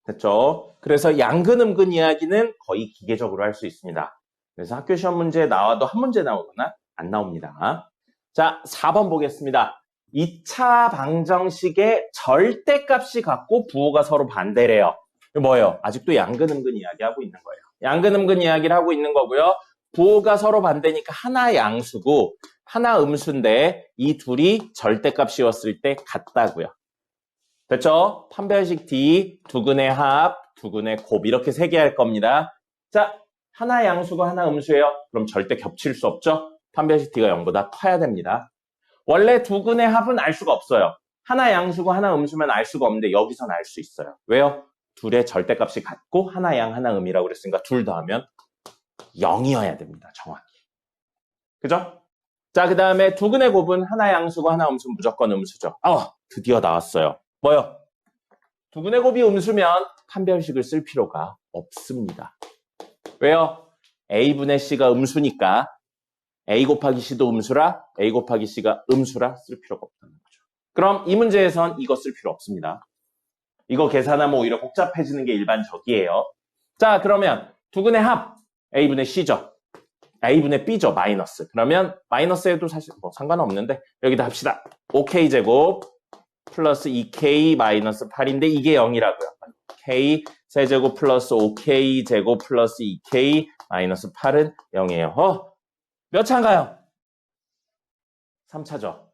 됐죠? 그래서 양근, 음근 이야기는 거의 기계적으로 할 수 있습니다. 그래서 학교 시험 문제에 나와도 한 문제 나오거나 안 나옵니다. 자, 4번 보겠습니다. 2차 방정식의 절대값이 같고 부호가 서로 반대래요. 이거 뭐예요? 아직도 양근, 음근 이야기하고 있는 거예요. 양근, 음근 이야기를 하고 있는 거고요. 부호가 서로 반대니까 하나 양수고 하나 음수인데 이 둘이 절대값이었을 때 같다고요. 됐죠? 판별식 D, 두 근의 합, 두 근의 곱 이렇게 세 개 할 겁니다. 자, 하나 양수고 하나 음수예요. 그럼 절대 겹칠 수 없죠? 판별식 D가 0보다 커야 됩니다. 원래 두 근의 합은 알 수가 없어요. 하나 양수고 하나 음수면 알 수가 없는데 여기서는 알 수 있어요. 왜요? 둘의 절대값이 같고 하나 양 하나 음이라고 그랬으니까 둘 더하면 0이어야 됩니다. 정확히. 그죠? 자, 그 다음에 두 근의 곱은 하나 양수고 하나 음수는 무조건 음수죠. 드디어 나왔어요. 뭐요? 두 근의 곱이 음수면 판별식을 쓸 필요가 없습니다. 왜요? A분의 C가 음수니까 A 곱하기 C도 음수라 A 곱하기 C가 음수라 쓸 필요가 없다는 거죠. 그럼 이 문제에선 이거 쓸 필요 없습니다. 이거 계산하면 오히려 복잡해지는 게 일반적이에요. 자, 그러면 두 근의 합 A분의 C죠. A분의 B죠. 마이너스. 그러면 마이너스에도 사실 뭐 상관없는데 여기다 합시다. 5K제곱 플러스 2K 마이너스 8인데 이게 0이라고요. K 세제곱 플러스 5K제곱 플러스 2K 마이너스 8은 0이에요. 몇 차인가요? 3차죠.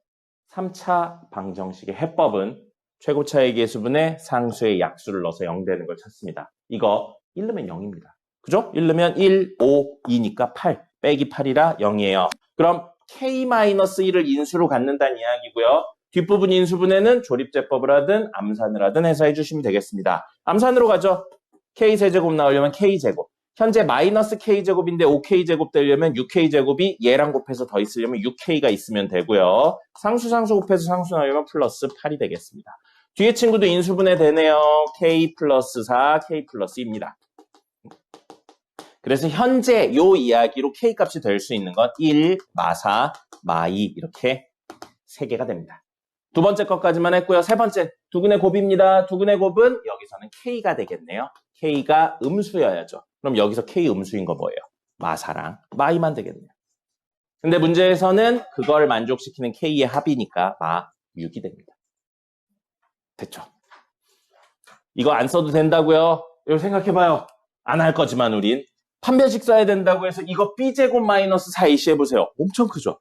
3차 방정식의 해법은 최고차의 계수분의 상수의 약수를 넣어서 0 되는 걸 찾습니다. 이거 1 넣으면 0입니다. 그죠? 1 넣으면 1, 5, 2니까 8. 빼기 8이라 0이에요. 그럼 K-1을 인수로 갖는다는 이야기고요. 뒷부분 인수분해는 조립제법을 하든 암산을 하든 해서 해주시면 되겠습니다. 암산으로 가죠. K세제곱 나오려면 K제곱. 현재 마이너스 K제곱인데 5K제곱 되려면 6K제곱이 얘랑 곱해서 더 있으려면 6K가 있으면 되고요. 상수 곱해서 상수 나오려면 플러스 8이 되겠습니다. 뒤에 친구도 인수분해 되네요. K 플러스 4, K 플러스 2입니다. 그래서 현재 요 이야기로 K값이 될 수 있는 건 1, 마4, 마2 이렇게 3개가 됩니다. 두 번째 것까지만 했고요. 세 번째, 두 근의 곱입니다. 두 근의 곱은 여기서는 K가 되겠네요. K가 음수여야죠. 그럼 여기서 K 음수인 거 뭐예요? 마4랑 마2만 되겠네요. 근데 문제에서는 그걸 만족시키는 K의 합이니까 마6이 됩니다. 됐죠? 이거 안 써도 된다고요? 이거 생각해봐요. 안 할 거지만 우린. 판별식 써야 된다고 해서 이거 B제곱 마이너스 4AC 해보세요. 엄청 크죠?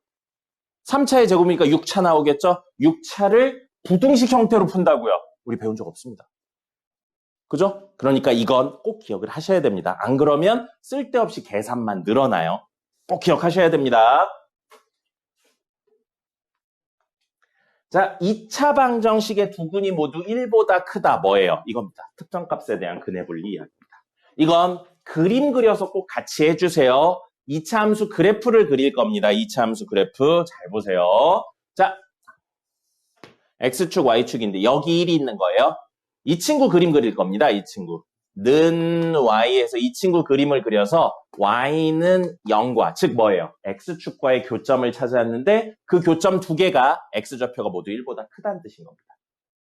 3차의 제곱이니까 6차 나오겠죠? 6차를 부등식 형태로 푼다고요. 우리 배운 적 없습니다. 그죠? 그러니까 이건 꼭 기억을 하셔야 됩니다. 안 그러면 쓸데없이 계산만 늘어나요. 꼭 기억하셔야 됩니다. 자, 2차 방정식의 두 근이 모두 1보다 크다. 뭐예요? 이겁니다. 특정값에 대한 근해 분리 이야기입니다. 이건 그림 그려서 꼭 같이 해주세요. 2차 함수 그래프를 그릴 겁니다. 2차 함수 그래프 잘 보세요. 자, X축, Y축인데 여기 1이 있는 거예요. 이 친구 그림 그릴 겁니다. 이 친구. 는 y에서 이 친구 그림을 그려서 y는 0과, 즉 뭐예요? x축과의 교점을 찾았는데 그 교점 두 개가 x좌표가 모두 1보다 크다는 뜻인 겁니다.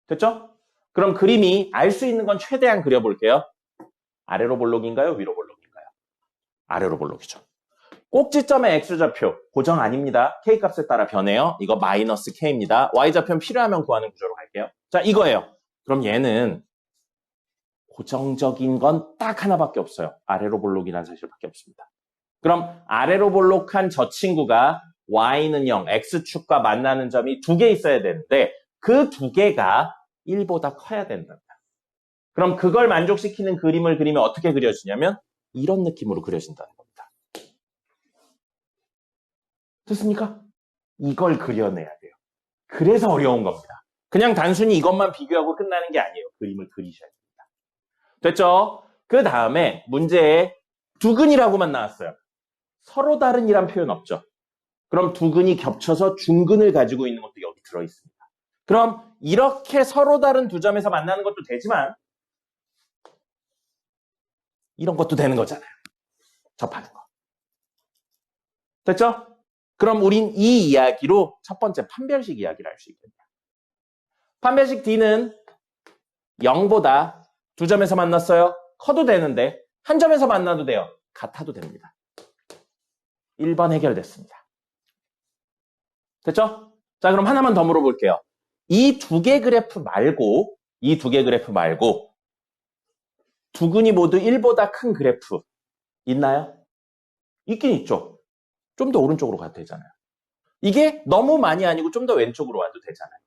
됐죠? 그럼 그림이 알 수 있는 건 최대한 그려볼게요. 아래로 볼록인가요? 위로 볼록인가요? 아래로 볼록이죠. 꼭지점의 x좌표 고정 아닙니다. k값에 따라 변해요. 이거 마이너스 k입니다. y좌표는 필요하면 구하는 구조로 갈게요. 자, 이거예요. 그럼 얘는 고정적인 건 딱 하나밖에 없어요. 아래로 볼록이라는 사실밖에 없습니다. 그럼 아래로 볼록한 저 친구가 y는 0, x축과 만나는 점이 두 개 있어야 되는데 그 두 개가 1보다 커야 된답니다. 그럼 그걸 만족시키는 그림을 그리면 어떻게 그려지냐면 이런 느낌으로 그려진다는 겁니다. 됐습니까? 이걸 그려내야 돼요. 그래서 어려운 겁니다. 그냥 단순히 이것만 비교하고 끝나는 게 아니에요. 그림을 그리셔야 됩니다. 됐죠? 그 다음에 문제에 두근이라고만 나왔어요. 서로 다른이란 표현 없죠. 그럼 두근이 겹쳐서 중근을 가지고 있는 것도 여기 들어있습니다. 그럼 이렇게 서로 다른 두 점에서 만나는 것도 되지만 이런 것도 되는 거잖아요. 접하는 거. 됐죠? 그럼 우린 이 이야기로 첫 번째 판별식 이야기를 할 수 있겠네요. 판별식 D는 0보다 두 점에서 만났어요. 커도 되는데 한 점에서 만나도 돼요. 같아도 됩니다. 1번 해결됐습니다. 됐죠? 자, 그럼 하나만 더 물어볼게요. 이 두 개 그래프 말고 두근이 모두 1보다 큰 그래프 있나요? 있긴 있죠. 좀 더 오른쪽으로 가도 되잖아요. 이게 너무 많이 아니고 좀 더 왼쪽으로 와도 되잖아요.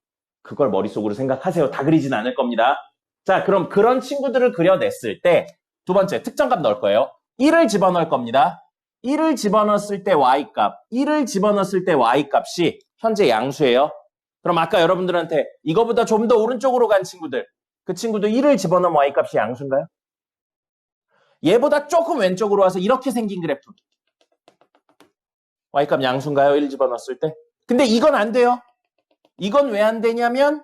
그걸 머릿속으로 생각하세요. 다 그리진 않을 겁니다. 자, 그럼 그런 친구들을 그려냈을 때 두 번째 특정값 넣을 거예요. 1을 집어넣을 겁니다. 1을 집어넣었을 때 y값, 1을 집어넣었을 때 y값이 현재 양수예요. 그럼 아까 여러분들한테 이거보다 좀 더 오른쪽으로 간 친구들, 그 친구도 1을 집어넣으면 y값이 양수인가요? 얘보다 조금 왼쪽으로 와서 이렇게 생긴 그래프. y값 양수인가요? 1 집어넣었을 때? 근데 이건 안 돼요. 이건 왜 안 되냐면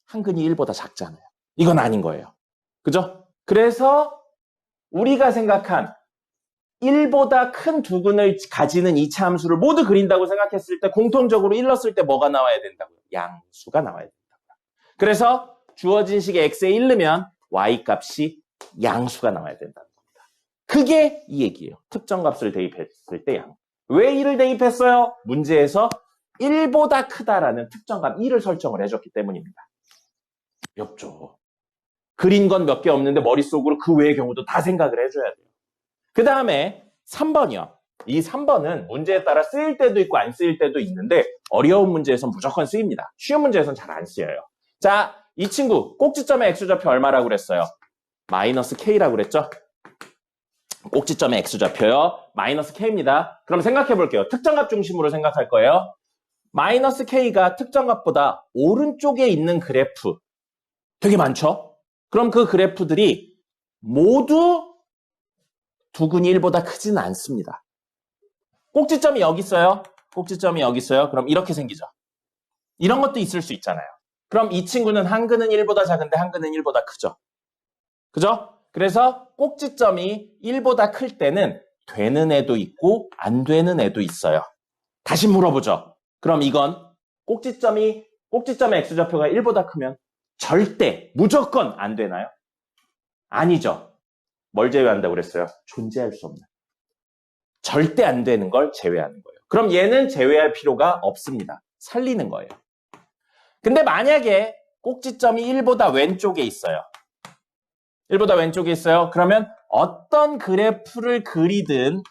한근이 1보다 작잖아요. 이건 아닌 거예요. 그죠? 그래서 우리가 생각한 1보다 큰 두근을 가지는 이차 함수를 모두 그린다고 생각했을 때 공통적으로 1 넣었을 때 뭐가 나와야 된다고요? 양수가 나와야 된다고요. 그래서 주어진 식에 x에 1 넣으면 y값이 양수가 나와야 된다는 겁니다. 그게 이 얘기예요. 특정값을 대입했을 때 양. 왜 1을 대입했어요? 문제에서 1보다 크다라는 특정값 1을 설정을 해줬기 때문입니다. 어렵죠. 그린 건 몇 개 없는데 머릿속으로 그 외의 경우도 다 생각을 해줘야 돼요. 그 다음에 3번이요. 이 3번은 문제에 따라 쓰일 때도 있고 안 쓰일 때도 있는데 어려운 문제에선 무조건 쓰입니다. 쉬운 문제에선 잘 안 쓰여요. 자, 이 친구 꼭지점의 x좌표 얼마라고 그랬어요? 마이너스 k라고 그랬죠? 꼭지점의 x좌표요. 마이너스 k입니다. 그럼 생각해 볼게요. 특정값 중심으로 생각할 거예요. 마이너스 k가 특정값보다 오른쪽에 있는 그래프 되게 많죠? 그럼 그 그래프들이 모두 두근이 1보다 크지는 않습니다. 꼭지점이 여기 있어요. 꼭지점이 여기 있어요. 그럼 이렇게 생기죠. 이런 것도 있을 수 있잖아요. 그럼 이 친구는 한근은 1보다 작은데 한근은 1보다 크죠. 그죠? 그래서 꼭지점이 1보다 클 때는 되는 애도 있고 안 되는 애도 있어요. 다시 물어보죠. 그럼 이건 꼭지점의 x좌표가 1보다 크면 절대, 무조건 안 되나요? 아니죠. 뭘 제외한다고 그랬어요? 존재할 수 없는. 절대 안 되는 걸 제외하는 거예요. 그럼 얘는 제외할 필요가 없습니다. 살리는 거예요. 근데 만약에 꼭지점이 1보다 왼쪽에 있어요. 1보다 왼쪽에 있어요. 그러면 어떤 그래프를 그리든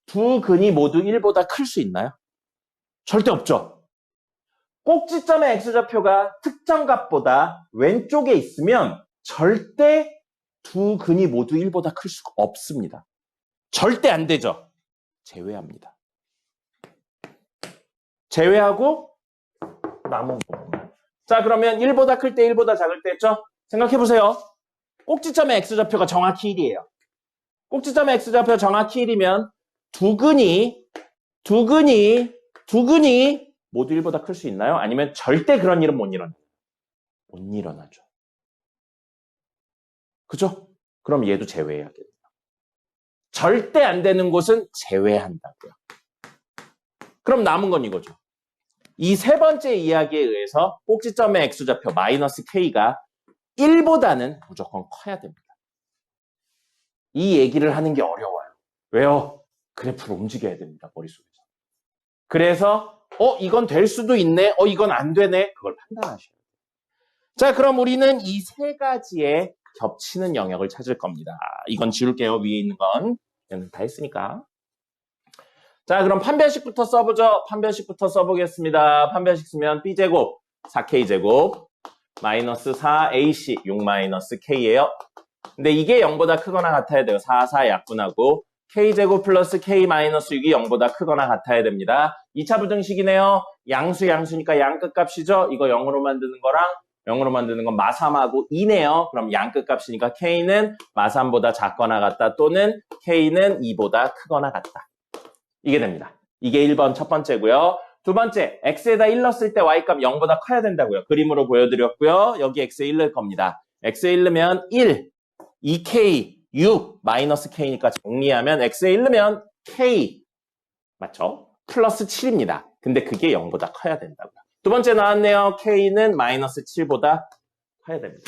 두 근이 모두 1보다 클 수 있나요? 절대 없죠. 꼭지점의 x좌표가 특정값보다 왼쪽에 있으면 절대 두 근이 모두 1보다 클 수가 없습니다. 절대 안 되죠. 제외합니다. 제외하고 남은 부분. 자, 그러면 1보다 클 때 1보다 작을 때 했죠? 생각해보세요. 꼭지점의 x좌표가 정확히 1이에요. 꼭지점의 x좌표 정확히 1이면 두 근이 모두 1보다 클 수 있나요? 아니면 절대 그런 일은 못 일어나죠. 그죠? 그럼 얘도 제외해야겠네요. 절대 안 되는 곳은 제외한다고요. 그럼 남은 건 이거죠. 이 세 번째 이야기에 의해서 꼭지점의 X좌표 마이너스 K가 1보다는 무조건 커야 됩니다. 이 얘기를 하는 게 어려워요. 왜요? 그래프를 움직여야 됩니다. 머릿속에서. 그래서 이건 될 수도 있네. 이건 안 되네. 그걸 판단하셔야 돼요. 자, 그럼 우리는 이 세 가지의 겹치는 영역을 찾을 겁니다. 이건 지울게요. 위에 있는 건. 얘는 다 했으니까. 자, 그럼 판별식부터 써보죠. 판별식부터 써보겠습니다. 판별식 쓰면 B제곱 4K제곱 마이너스 4AC 6 마이너스 K예요. 근데 이게 0보다 크거나 같아야 돼요. 4, 4 약분하고 K제곱 플러스 K 마이너스 6이 0보다 크거나 같아야 됩니다. 2차 부등식이네요. 양수니까 양끝값이죠. 이거 0으로 만드는 거랑 0으로 만드는 건 마3하고 2네요. 그럼 양끝값이니까 K는 마3보다 작거나 같다 또는 K는 2보다 크거나 같다. 이게 됩니다. 이게 1번 첫 번째고요. 두 번째, X에다 1 넣었을 때 Y값 0보다 커야 된다고요. 그림으로 보여드렸고요. 여기 X에 1 넣을 겁니다. X에 1 넣으면 1, 2K, 6, 마이너스 K니까 정리하면 X에 1 넣으면 K, 맞죠? 플러스 7입니다. 근데 그게 0보다 커야 된다고요. 두 번째 나왔네요. K는 마이너스 7보다 커야 됩니다.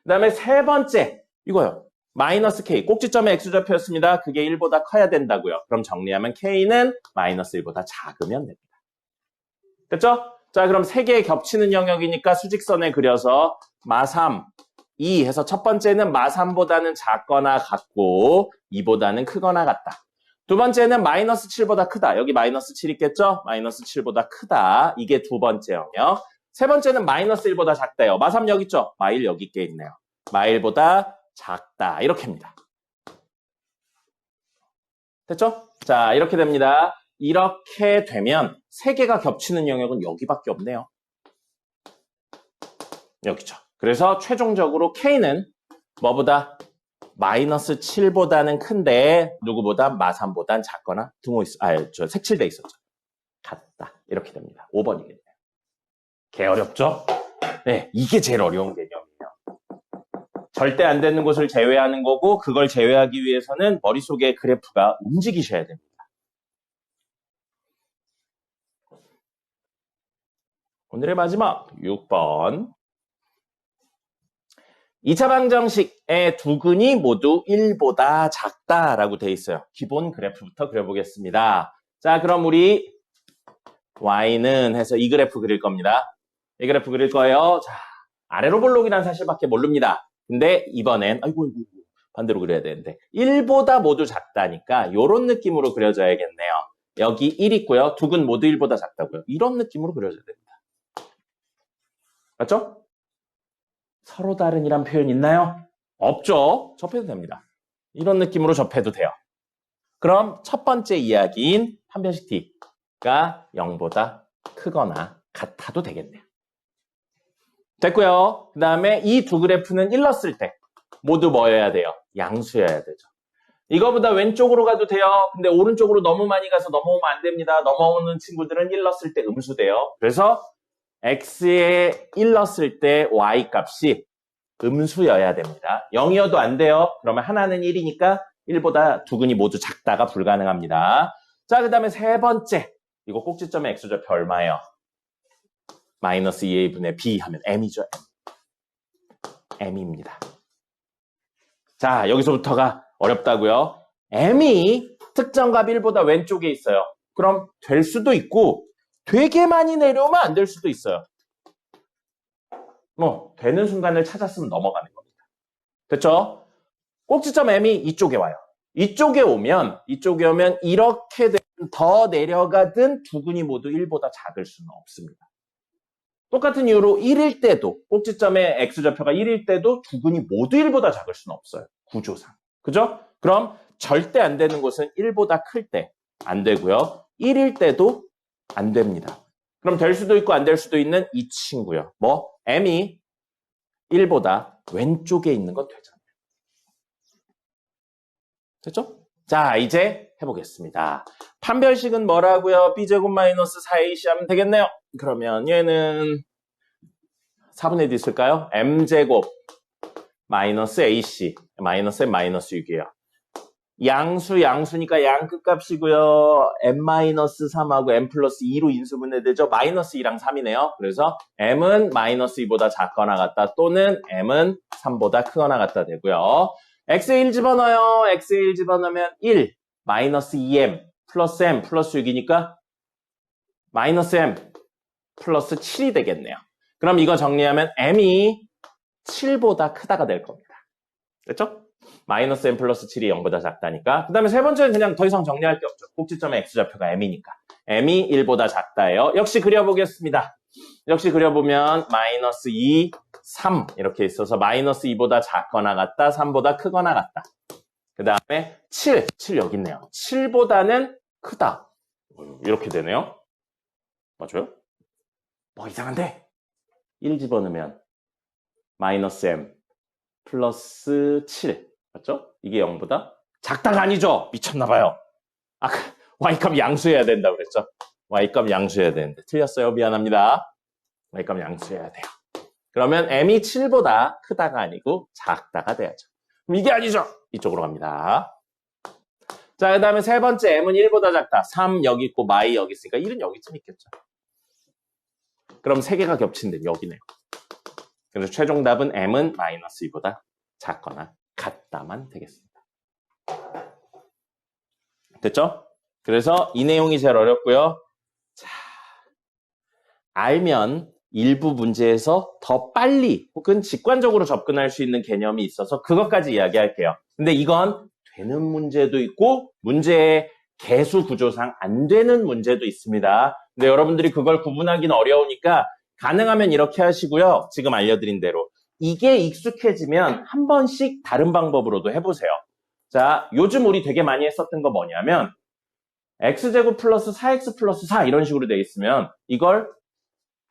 그 다음에 세 번째, 이거요. 마이너스 K, 꼭지점의 X좌표였습니다. 그게 1보다 커야 된다고요. 그럼 정리하면 K는 마이너스 1보다 작으면 됩니다. 됐죠? 자, 그럼 세 개의 겹치는 영역이니까 수직선에 그려서 마3, 2 해서 첫 번째는 마3보다는 작거나 같고 2보다는 크거나 같다. 두 번째는 마이너스 7보다 크다. 여기 마이너스 7 있겠죠? 마이너스 7보다 크다. 이게 두 번째 영역. 세 번째는 마이너스 1보다 작다요. 마3 여기 있죠? 마1 여기 있게 있네요. 마1보다 작다. 이렇게입니다. 됐죠? 자, 이렇게 됩니다. 이렇게 되면 세 개가 겹치는 영역은 여기밖에 없네요. 여기죠. 그래서 최종적으로 K는 뭐보다 마이너스 7보다는 큰데 누구보다 마3보단 작거나 색칠돼 있었죠. 같다. 이렇게 됩니다. 5번이겠네요. 개 어렵죠? 네, 이게 제일 어려운 개념이에요. 절대 안 되는 곳을 제외하는 거고 그걸 제외하기 위해서는 머릿속에 그래프가 움직이셔야 됩니다. 오늘의 마지막 6번. 2차 방정식의 두 근이 모두 1보다 작다라고 되어 있어요. 기본 그래프부터 그려보겠습니다. 자, 그럼 우리 Y는 해서 이 그래프 그릴 겁니다. 이 그래프 그릴 거예요. 자, 아래로 볼록이라는 사실밖에 모릅니다. 근데 이번엔 반대로 그려야 되는데 1보다 모두 작다니까 이런 느낌으로 그려줘야겠네요. 여기 1 있고요. 두 근 모두 1보다 작다고요. 이런 느낌으로 그려줘야 됩니다. 맞죠? 서로 다른이란 표현 있나요? 없죠? 접해도 됩니다. 이런 느낌으로 접해도 돼요. 그럼 첫 번째 이야기인 판별식 T가 0보다 크거나 같아도 되겠네요. 됐고요. 그 다음에 이 두 그래프는 1 넣었을 때 모두 뭐여야 돼요? 양수여야 되죠. 이거보다 왼쪽으로 가도 돼요. 근데 오른쪽으로 너무 많이 가서 넘어오면 안 됩니다. 넘어오는 친구들은 1 넣었을 때 음수돼요. 그래서 X에 1 넣었을 때 Y 값이 음수여야 됩니다. 0이어도 안 돼요. 그러면 하나는 1이니까 1보다 두 근이 모두 작다가 불가능합니다. 자, 그 다음에 세 번째. 이거 꼭지점의 X좌표 얼마예요? 마이너스 2A분의 B 하면 M이죠. M입니다. 자, 여기서부터가 어렵다고요. M이 특정값 1보다 왼쪽에 있어요. 그럼 될 수도 있고 되게 많이 내려오면 안 될 수도 있어요. 되는 순간을 찾았으면 넘어가는 겁니다. 됐죠? 꼭지점 M이 이쪽에 와요. 이쪽에 오면 이렇게 더 내려가든 두 근이 모두 1보다 작을 수는 없습니다. 똑같은 이유로 1일 때도 꼭지점의 X좌표가 1일 때도 두 근이 모두 1보다 작을 수는 없어요. 구조상. 그죠? 그럼 절대 안 되는 곳은 1보다 클 때 안 되고요. 1일 때도 안 됩니다. 그럼 될 수도 있고 안 될 수도 있는 이 친구요. M이 1보다 왼쪽에 있는 건 되잖아요. 됐죠? 자, 이제 해보겠습니다. 판별식은 뭐라고요? B제곱 마이너스 4AC 하면 되겠네요. 그러면 얘는 4분의 1 있을까요? M제곱 마이너스 AC, 마이너스 M 마이너스 6이에요. 양수니까 양 끝값이고요. M-3하고 M 플러스 2로 인수분해되죠. 마이너스 2랑 3이네요. 그래서 M은 마이너스 2보다 작거나 같다 또는 M은 3보다 크거나 같다 되고요. X에 1 집어넣어요. X에 1 집어넣으면 1, 마이너스 2M 플러스 M 플러스 6이니까 마이너스 M 플러스 7이 되겠네요. 그럼 이거 정리하면 M이 7보다 크다가 될 겁니다. 됐죠? 마이너스 M 플러스 7이 0보다 작다니까. 그 다음에 세 번째는 그냥 더 이상 정리할 게 없죠. 꼭지점의 X좌표가 M이니까. M이 1보다 작다예요. 역시 그려보겠습니다. 역시 그려보면 마이너스 2, 3 이렇게 있어서 마이너스 2보다 작거나 같다, 3보다 크거나 같다. 그 다음에 7 여기 있네요. 7보다는 크다. 이렇게 되네요. 맞아요? 뭐 이상한데? 1 집어넣으면 마이너스 M 플러스 7 맞죠? 이게 0보다 작다가 아니죠? 미쳤나봐요. 아까 Y값 양수해야 된다 그랬죠? Y값 양수해야 되는데 틀렸어요. 미안합니다. Y값 양수해야 돼요. 그러면 M이 7보다 크다가 아니고 작다가 돼야죠. 그럼 이게 아니죠? 이쪽으로 갑니다. 자, 그 다음에 세 번째 M은 1보다 작다. 3 여기 있고 마이 여기 있으니까 1은 여기쯤 있겠죠. 그럼 세 개가 겹친데 여기네요. 그래서 최종 답은 M은 마이너스 2보다 작거나 같다만 되겠습니다. 됐죠? 그래서 이 내용이 제일 어렵고요. 자, 알면 일부 문제에서 더 빨리 혹은 직관적으로 접근할 수 있는 개념이 있어서 그것까지 이야기할게요. 근데 이건 되는 문제도 있고 문제의 개수 구조상 안 되는 문제도 있습니다. 근데 여러분들이 그걸 구분하기는 어려우니까 가능하면 이렇게 하시고요. 지금 알려드린 대로. 이게 익숙해지면 한 번씩 다른 방법으로도 해보세요. 자, 요즘 우리 되게 많이 했었던 거 뭐냐면 x제곱 플러스 4x 플러스 4 이런 식으로 돼 있으면 이걸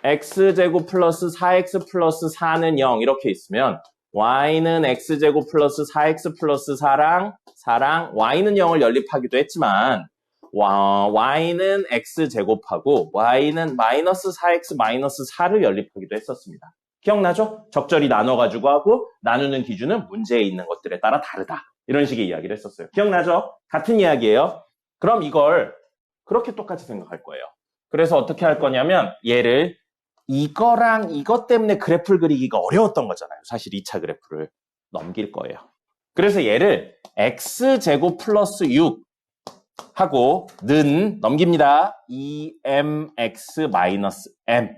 x제곱 플러스 4x 플러스 4는 0 이렇게 있으면 y는 x제곱 플러스 4x 플러스 4랑 y는 0을 연립하기도 했지만 y는 x제곱하고 y는 마이너스 4x 마이너스 4를 연립하기도 했었습니다. 기억나죠? 적절히 나눠가지고 하고 나누는 기준은 문제에 있는 것들에 따라 다르다. 이런 식의 이야기를 했었어요. 기억나죠? 같은 이야기예요. 그럼 이걸 그렇게 똑같이 생각할 거예요. 그래서 어떻게 할 거냐면 얘를 이거랑 이것 때문에 그래프를 그리기가 어려웠던 거잖아요. 사실 2차 그래프를 넘길 거예요. 그래서 얘를 x제곱 플러스 6 하고 는 넘깁니다. 2mx 마이너스 m.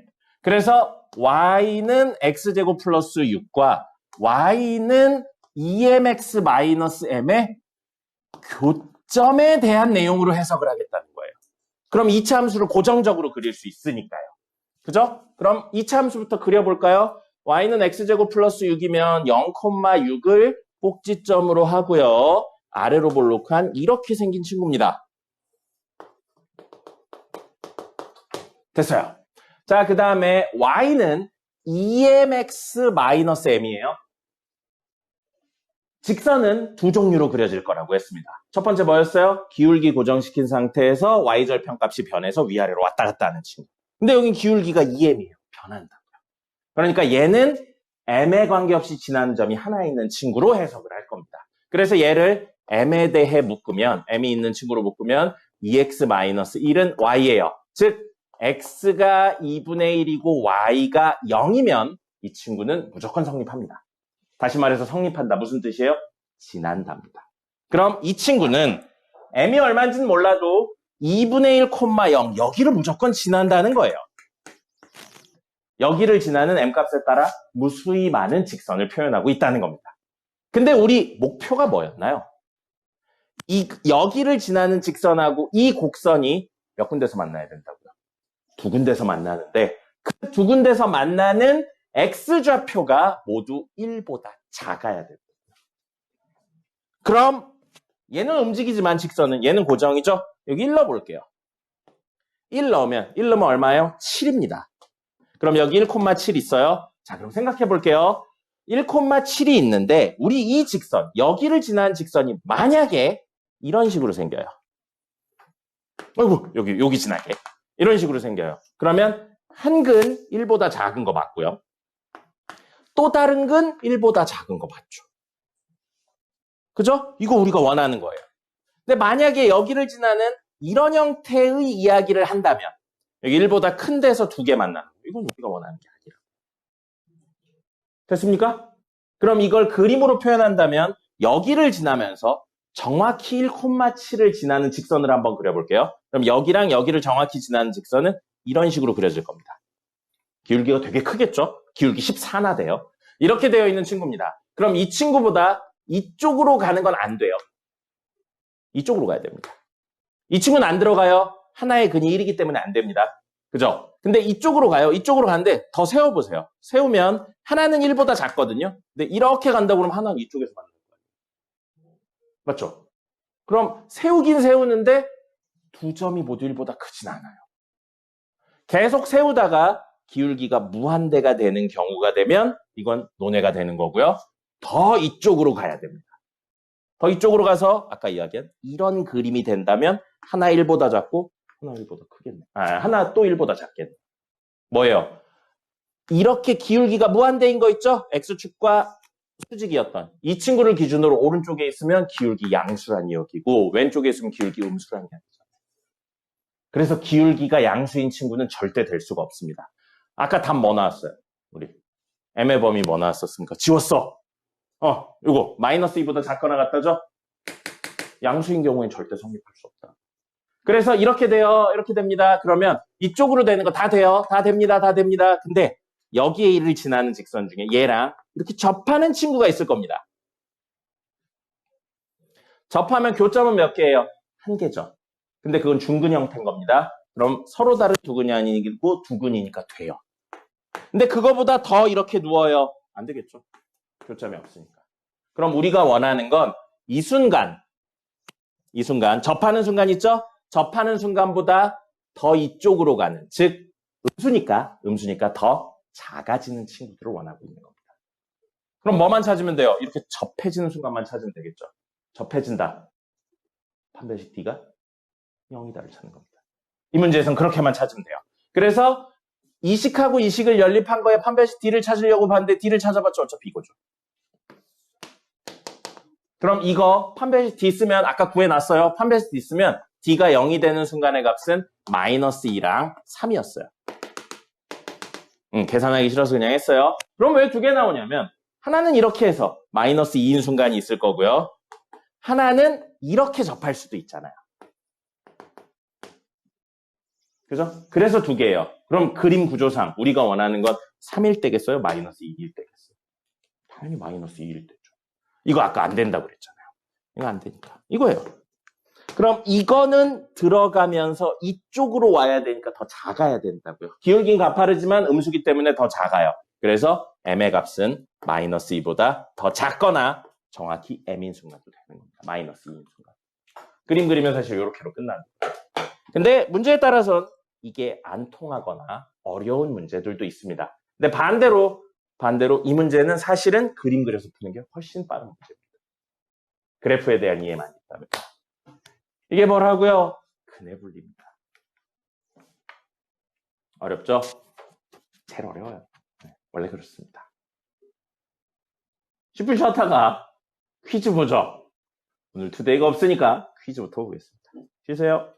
그래서 y는 x제곱 플러스 6과 y는 2mx 마이너스 m의 교점에 대한 내용으로 해석을 하겠다는 거예요. 그럼 2차 함수를 고정적으로 그릴 수 있으니까요. 그죠? 그럼 2차 함수부터 그려볼까요? y는 x제곱 플러스 6이면 0,6을 꼭지점으로 하고요. 아래로 볼록한 이렇게 생긴 친구입니다. 됐어요. 자, 그 다음에 y는 2mx-m이에요. 직선은 두 종류로 그려질 거라고 했습니다. 첫 번째 뭐였어요? 기울기 고정시킨 상태에서 y절편값이 변해서 위아래로 왔다 갔다 하는 친구. 근데 여긴 기울기가 2m이에요. 변한다고요. 그러니까 얘는 m에 관계없이 지나는 점이 하나 있는 친구로 해석을 할 겁니다. 그래서 얘를 m에 대해 묶으면, m이 있는 친구로 묶으면 2x-1은 y예요. 즉 x가 2분의 1이고 y가 0이면 이 친구는 무조건 성립합니다. 다시 말해서 성립한다. 무슨 뜻이에요? 지난답니다. 그럼 이 친구는 m이 얼마인지는 몰라도 2분의 1, 0 여기를 무조건 지난다는 거예요. 여기를 지나는 m값에 따라 무수히 많은 직선을 표현하고 있다는 겁니다. 근데 우리 목표가 뭐였나요? 여기를 지나는 직선하고 이 곡선이 몇 군데서 만나야 된다고요? 두 군데서 만나는데 그 두 군데서 만나는 x좌표가 모두 1보다 작아야 됩니다. 그럼 얘는 움직이지만 직선은 얘는 고정이죠? 여기 1 넣어볼게요. 1 넣으면 얼마예요? 7입니다. 그럼 여기 1,7 있어요. 자, 그럼 생각해 볼게요. 1,7이 있는데 우리 이 직선, 여기를 지나는 직선이 만약에 이런 식으로 생겨요. 아이고, 여기 지나게. 이런 식으로 생겨요. 그러면 한근 1보다 작은 거 맞고요. 또 다른 근 1보다 작은 거 맞죠? 그죠? 이거 우리가 원하는 거예요. 근데 만약에 여기를 지나는 이런 형태의 이야기를 한다면 여기 1보다 큰 데서 두 개 만나는 거. 이건 우리가 원하는 게 아니라. 됐습니까? 그럼 이걸 그림으로 표현한다면 여기를 지나면서 정확히 1,7를 지나는 직선을 한번 그려볼게요. 그럼 여기랑 여기를 정확히 지나는 직선은 이런 식으로 그려질 겁니다. 기울기가 되게 크겠죠? 기울기 14나 돼요. 이렇게 되어 있는 친구입니다. 그럼 이 친구보다 이쪽으로 가는 건 안 돼요. 이쪽으로 가야 됩니다. 이 친구는 안 들어가요. 하나의 근이 1이기 때문에 안 됩니다. 그죠? 근데 이쪽으로 가요. 이쪽으로 가는데 더 세워보세요. 세우면 하나는 1보다 작거든요. 근데 이렇게 간다고 그러면 하나는 이쪽에서 만나는 거예요. 맞죠? 그럼 세우긴 세우는데 두 점이 모두 1보다 크진 않아요. 계속 세우다가 기울기가 무한대가 되는 경우가 되면 이건 논외가 되는 거고요. 더 이쪽으로 가야 됩니다. 더 이쪽으로 가서 아까 이야기한 이런 그림이 된다면 하나 1보다 작고 하나 1보다 크겠네. 하나 또 1보다 작겠네. 뭐예요? 이렇게 기울기가 무한대인 거 있죠? X축과 수직이었던 이 친구를 기준으로 오른쪽에 있으면 기울기 양수란 이야기고 왼쪽에 있으면 기울기 음수란 이야기죠. 그래서 기울기가 양수인 친구는 절대 될 수가 없습니다. 아까 답 뭐 나왔어요? 우리 M의 범위 뭐 나왔었습니까? 지웠어. 이거 마이너스 2보다 작거나 같다죠? 양수인 경우엔 절대 성립할 수 없다. 그래서 이렇게 돼요. 이렇게 됩니다. 그러면 이쪽으로 되는 거 다 돼요. 다 됩니다. 다 됩니다. 근데 여기를 지나는 직선 중에 얘랑 이렇게 접하는 친구가 있을 겁니다. 접하면 교점은 몇 개예요? 한 개죠. 근데 그건 중근 형태인 겁니다. 그럼 서로 다른 두 근이 아니고 두 근이니까 돼요. 근데 그거보다 더 이렇게 누워요. 안 되겠죠. 교점이 없으니까. 그럼 우리가 원하는 건 이 순간 접하는 순간 있죠? 접하는 순간보다 더 이쪽으로 가는, 즉 음수니까 더 작아지는 친구들을 원하고 있는 겁니다. 그럼 뭐만 찾으면 돼요? 이렇게 접해지는 순간만 찾으면 되겠죠. 접해진다. 판별식 D가 0이다를 찾는 겁니다. 이 문제에서는 그렇게만 찾으면 돼요. 그래서 이식하고 이식을 연립한 거에 판별식 D를 찾으려고 봤는데 D를 찾아봤죠. 어차피 이거죠. 그럼 이거 판별식 D 쓰면 아까 구해놨어요. 판별식 D 쓰면 D가 0이 되는 순간의 값은 마이너스 2랑 3이었어요. 계산하기 싫어서 그냥 했어요. 그럼 왜 두 개 나오냐면 하나는 이렇게 해서 마이너스 2인 순간이 있을 거고요. 하나는 이렇게 접할 수도 있잖아요. 그죠? 그래서 두 개예요. 그럼 그림 구조상 우리가 원하는 건 3일 때겠어요? 마이너스 2일 때겠어요? 당연히 마이너스 2일 때죠. 이거 아까 안 된다고 그랬잖아요. 이거 안 되니까. 이거예요. 그럼 이거는 들어가면서 이쪽으로 와야 되니까 더 작아야 된다고요. 기울기는 가파르지만 음수기 때문에 더 작아요. 그래서 M의 값은 마이너스 2보다 더 작거나 정확히 M인 순간도 되는 겁니다. 마이너스 2인 순간. 그림 그리면 사실 이렇게로 끝나는 거예요. 근데 문제에 따라서는 이게 안 통하거나 어려운 문제들도 있습니다. 근데 반대로 이 문제는 사실은 그림 그려서 푸는 게 훨씬 빠른 문제입니다. 그래프에 대한 이해만 있다면. 이게 뭐라고요? 근해분리입니다. 어렵죠? 제일 어려워요. 원래 그렇습니다. 10분 쉬었다가 퀴즈 보죠. 오늘 투데이가 없으니까 퀴즈부터 보겠습니다. 쉬세요.